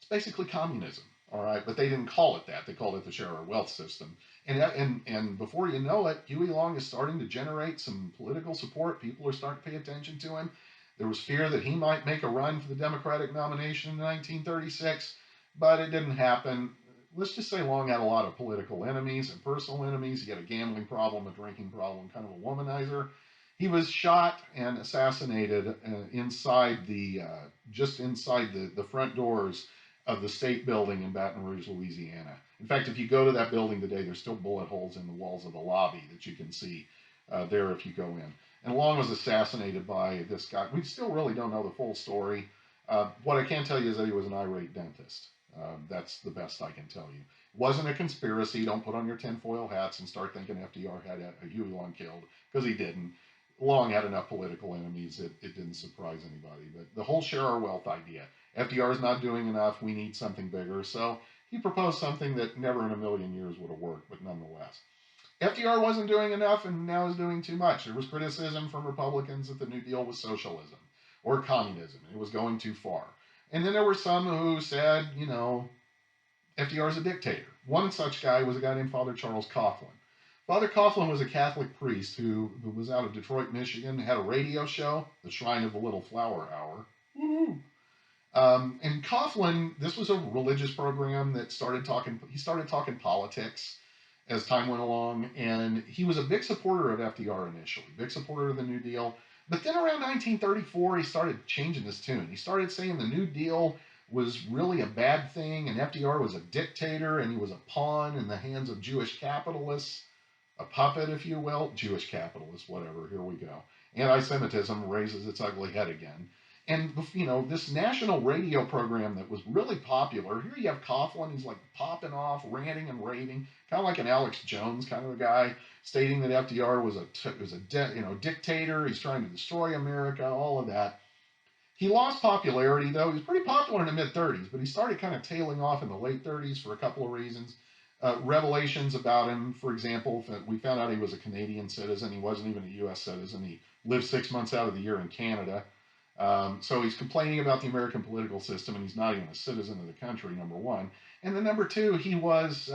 It's basically communism, all right? But they didn't call it that. They called it the Share Our Wealth system. And before you know it, Huey Long is starting to generate some political support. People are starting to pay attention to him. There was fear that he might make a run for the Democratic nomination in 1936, but it didn't happen. Let's just say Long had a lot of political enemies and personal enemies. He had a gambling problem, a drinking problem, kind of a womanizer. He was shot and assassinated just inside the front doors of the state building in Baton Rouge, Louisiana. In fact, if you go to that building today, there's still bullet holes in the walls of the lobby that you can see there if you go in. And Long was assassinated by this guy. We still really don't know the full story. What I can tell you is that he was an irate dentist. That's the best I can tell you. It wasn't a conspiracy. Don't put on your tinfoil hats and start thinking FDR had a Huey Long killed, because he didn't. Long had enough political enemies, it didn't surprise anybody. But the whole Share Our Wealth idea, FDR is not doing enough, we need something bigger. So he proposed something that never in a million years would have worked, but nonetheless. FDR wasn't doing enough and now is doing too much. There was criticism from Republicans that the New Deal was socialism or communism. It was going too far. And then there were some who said, FDR is a dictator. One such guy was a guy named Father Charles Coughlin. Father Coughlin was a Catholic priest who was out of Detroit, Michigan, had a radio show, the Shrine of the Little Flower Hour. Woo-hoo. And Coughlin, this was a religious program that started talking politics as time went along, and he was a big supporter of FDR initially, big supporter of the New Deal. But then around 1934, he started changing his tune. He started saying the New Deal was really a bad thing, and FDR was a dictator, and he was a pawn in the hands of Jewish capitalists. A puppet, if you will, Jewish capitalists, whatever, here we go. Anti-Semitism raises its ugly head again. And, this national radio program that was really popular, here you have Coughlin, he's like popping off, ranting and raving, kind of like an Alex Jones kind of a guy, stating that FDR was a dictator, he's trying to destroy America, all of that. He lost popularity, though. He was pretty popular in the mid-30s, but he started kind of tailing off in the late 30s for a couple of reasons. Revelations about him, for example, we found out he was a Canadian citizen. He wasn't even a U.S. citizen. He lived 6 months out of the year in Canada. So he's complaining about the American political system, and he's not even a citizen of the country, number one. And then number two, he was,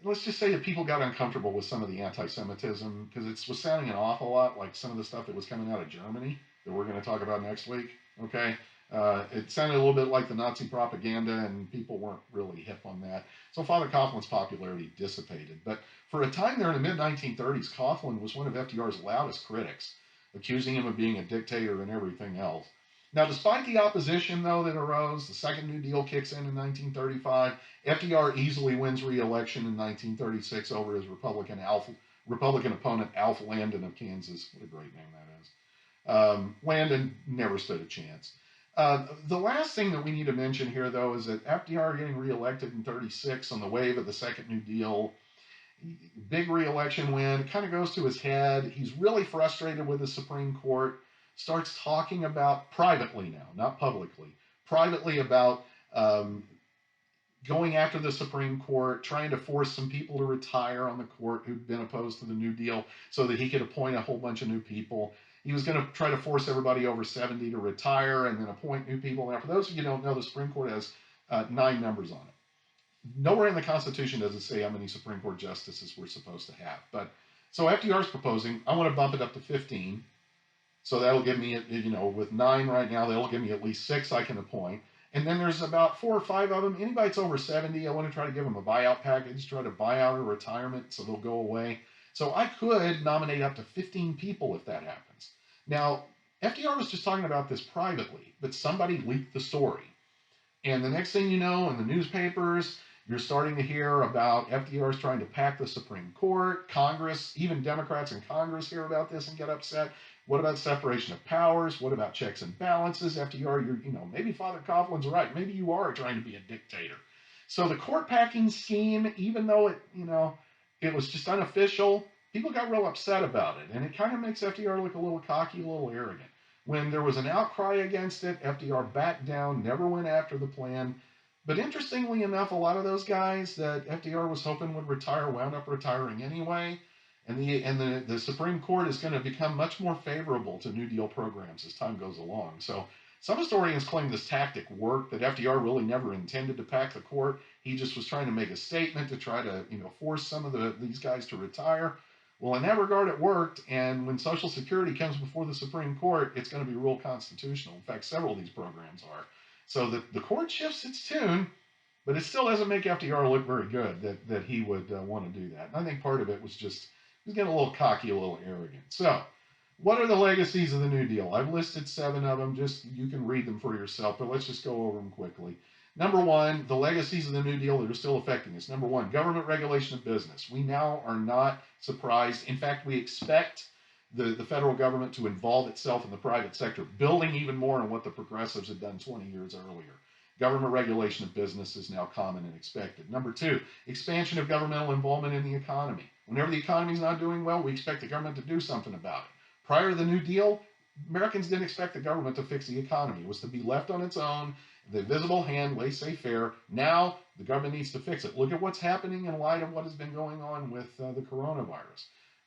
let's just say that people got uncomfortable with some of the anti-Semitism, because it was sounding an awful lot like some of the stuff that was coming out of Germany that we're going to talk about next week, okay? It sounded a little bit like the Nazi propaganda, and people weren't really hip on that. So Father Coughlin's popularity dissipated. But for a time there in the mid-1930s, Coughlin was one of FDR's loudest critics, accusing him of being a dictator and everything else. Now, despite the opposition, though, that arose, the Second New Deal kicks in 1935. FDR easily wins re-election in 1936 over his Republican Republican opponent Alf Landon of Kansas. What a great name that is. Landon never stood a chance. The last thing that we need to mention here, though, is that FDR getting reelected in 36 on the wave of the Second New Deal, big reelection win, kind of goes to his head. He's really frustrated with the Supreme Court, starts talking about privately now, not publicly, privately about going after the Supreme Court, trying to force some people to retire on the court who'd been opposed to the New Deal so that he could appoint a whole bunch of new people. He was going to try to force everybody over 70 to retire and then appoint new people. Now, for those of you who don't know, the Supreme Court has 9 members on it. Nowhere in the Constitution does it say how many Supreme Court justices we're supposed to have. But so FDR's proposing, I want to bump it up to 15. So that'll give me, with 9 right now, that'll give me at least 6 I can appoint. And then there's about 4 or 5 of them. Anybody that's over 70, I want to try to give them a buyout package, try to buy out a retirement so they'll go away. So I could nominate up to 15 people if that happens. Now, FDR was just talking about this privately, but somebody leaked the story. And the next thing you know, in the newspapers, you're starting to hear about FDR's trying to pack the Supreme Court, Congress, even Democrats in Congress hear about this and get upset. What about separation of powers? What about checks and balances? FDR, maybe Father Coughlin's right. Maybe you are trying to be a dictator. So the court packing scheme, even though it was just unofficial, people got real upset about it. And it kind of makes FDR look a little cocky, a little arrogant. When there was an outcry against it, FDR backed down, never went after the plan. But interestingly enough, a lot of those guys that FDR was hoping would retire wound up retiring anyway. And the Supreme Court is going to become much more favorable to New Deal programs as time goes along. So some historians claim this tactic worked, that FDR really never intended to pack the court. He just was trying to make a statement to try to force some of these guys to retire. Well, in that regard, it worked. And when Social Security comes before the Supreme Court, it's going to be real constitutional. In fact, several of these programs are. So the court shifts its tune, but it still doesn't make FDR look very good that he would want to do that. And I think part of it was just he was getting a little cocky, a little arrogant. So what are the legacies of the New Deal? I've listed 7 of them. Just you can read them for yourself, but let's just go over them quickly. Number 1, the legacies of the New Deal that are still affecting us. Number 1, government regulation of business. We now are not surprised. In fact, we expect the federal government to involve itself in the private sector, building even more on what the progressives had done 20 years earlier. Government regulation of business is now common and expected. Number 2, expansion of governmental involvement in the economy. Whenever the economy is not doing well, we expect the government to do something about it. Prior to the New Deal, Americans didn't expect the government to fix the economy. It was to be left on its own, the invisible hand, laissez-faire. Now, the government needs to fix it. Look at what's happening in light of what has been going on with the coronavirus.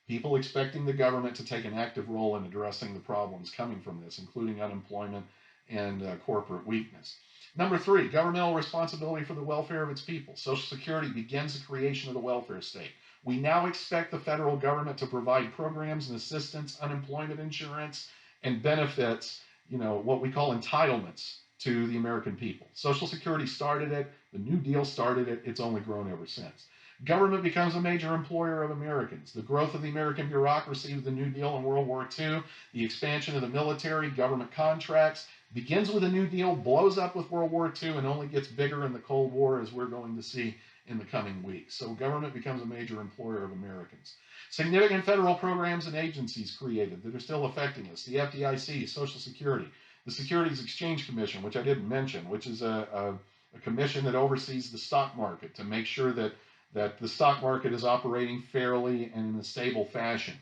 People expecting the government to take an active role in addressing the problems coming from this, including unemployment and corporate weakness. Number 3, governmental responsibility for the welfare of its people. Social Security begins the creation of the welfare state. We now expect the federal government to provide programs and assistance, unemployment insurance, and benefits, what we call entitlements to the American people. Social Security started it. The New Deal started it. It's only grown ever since. Government becomes a major employer of Americans. The growth of the American bureaucracy with the New Deal in World War II, the expansion of the military, government contracts, begins with the New Deal, blows up with World War II, and only gets bigger in the Cold War, as we're going to see in the coming weeks. So government becomes a major employer of Americans. Significant federal programs and agencies created that are still affecting us. The FDIC, Social Security, the Securities Exchange Commission, which I didn't mention, which is a commission that oversees the stock market to make sure that the stock market is operating fairly and in a stable fashion.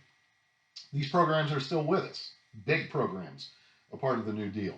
These programs are still with us. Big programs, a part of the New Deal.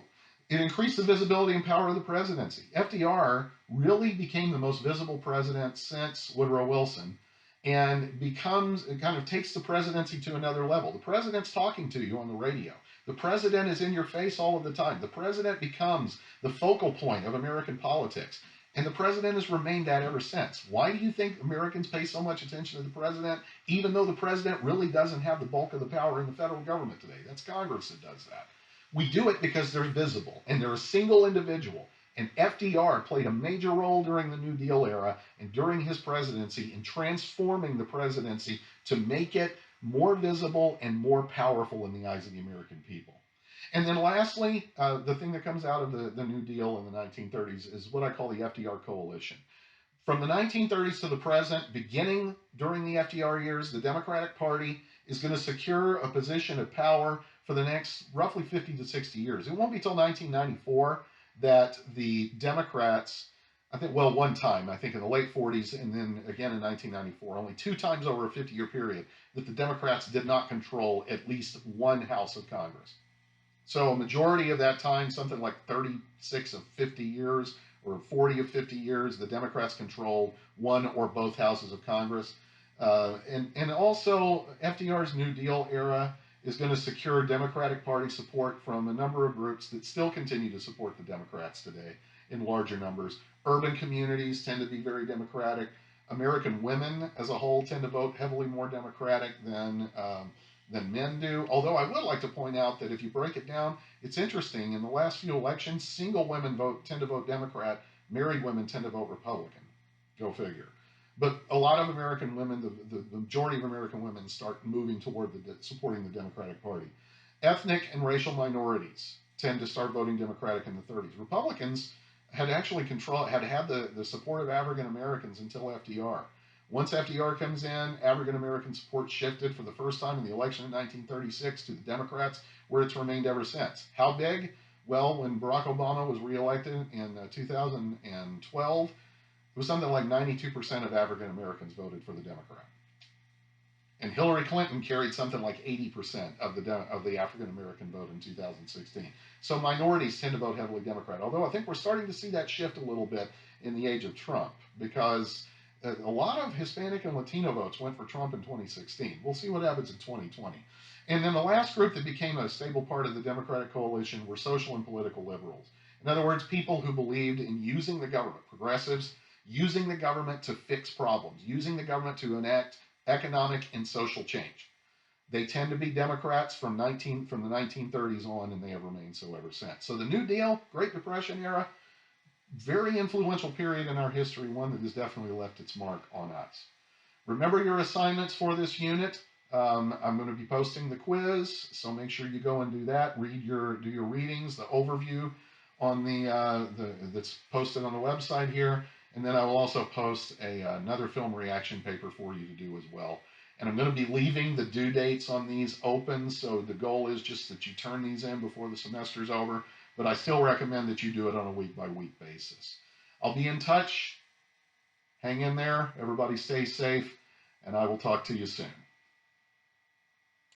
It increased the visibility and power of the presidency. FDR really became the most visible president since Woodrow Wilson and kind of takes the presidency to another level. The president's talking to you on the radio. The president is in your face all of the time. The president becomes the focal point of American politics. And the president has remained that ever since. Why do you think Americans pay so much attention to the president, even though the president really doesn't have the bulk of the power in the federal government today? That's Congress that does that. We do it because they're visible, and they're a single individual. And FDR played a major role during the New Deal era and during his presidency in transforming the presidency to make it more visible and more powerful in the eyes of the American people. And then lastly, the thing that comes out of the New Deal in the 1930s is what I call the FDR coalition. From the 1930s to the present, beginning during the FDR years, the Democratic Party is going to secure a position of power for the next roughly 50 to 60 years. It won't be till 1994 that the Democrats, I think, well, one time, I think in the late 40s and then again in 1994, only two times over a 50-year period, that the Democrats did not control at least one house of Congress. So a majority of that time, something like 36 of 50 years or 40 of 50 years, the Democrats control one or both houses of Congress. And also FDR's New Deal era is going to secure Democratic Party support from a number of groups that still continue to support the Democrats today in larger numbers. Urban communities tend to be very Democratic. American women as a whole tend to vote heavily more Democratic than men do. Although I would like to point out that if you break it down, it's interesting. In the last few elections, single women tend to vote Democrat. Married women tend to vote Republican. Go figure. But a lot of American women, the majority of American women, start moving toward supporting the Democratic Party. Ethnic and racial minorities tend to start voting Democratic in the 30s. Republicans had actually had the support of African Americans until FDR. Once FDR comes in, African American support shifted for the first time in the election in 1936 to the Democrats, where it's remained ever since. How big? Well, when Barack Obama was reelected in 2012, it was something like 92% of African Americans voted for the Democrat. And Hillary Clinton carried something like 80% of the African American vote in 2016. So minorities tend to vote heavily Democrat. Although I think we're starting to see that shift a little bit in the age of Trump, because a lot of Hispanic and Latino votes went for Trump in 2016. We'll see what happens in 2020. And then the last group that became a stable part of the Democratic coalition were social and political liberals. In other words, people who believed in using the government, progressives, using the government to fix problems, using the government to enact economic and social change. They tend to be Democrats from the 1930s on, and they have remained so ever since. So the New Deal, Great Depression era, very influential period in our history, one that has definitely left its mark on us. Remember your assignments for this unit. I'm going to be posting the quiz, so make sure you go and do that. Do your readings, the overview on that's posted on the website here, and then I will also post another film reaction paper for you to do as well. And I'm going to be leaving the due dates on these open, so the goal is just that you turn these in before the semester's over. But I still recommend that you do it on a week-by-week basis. I'll be in touch. Hang in there. Everybody stay safe, and I will talk to you soon.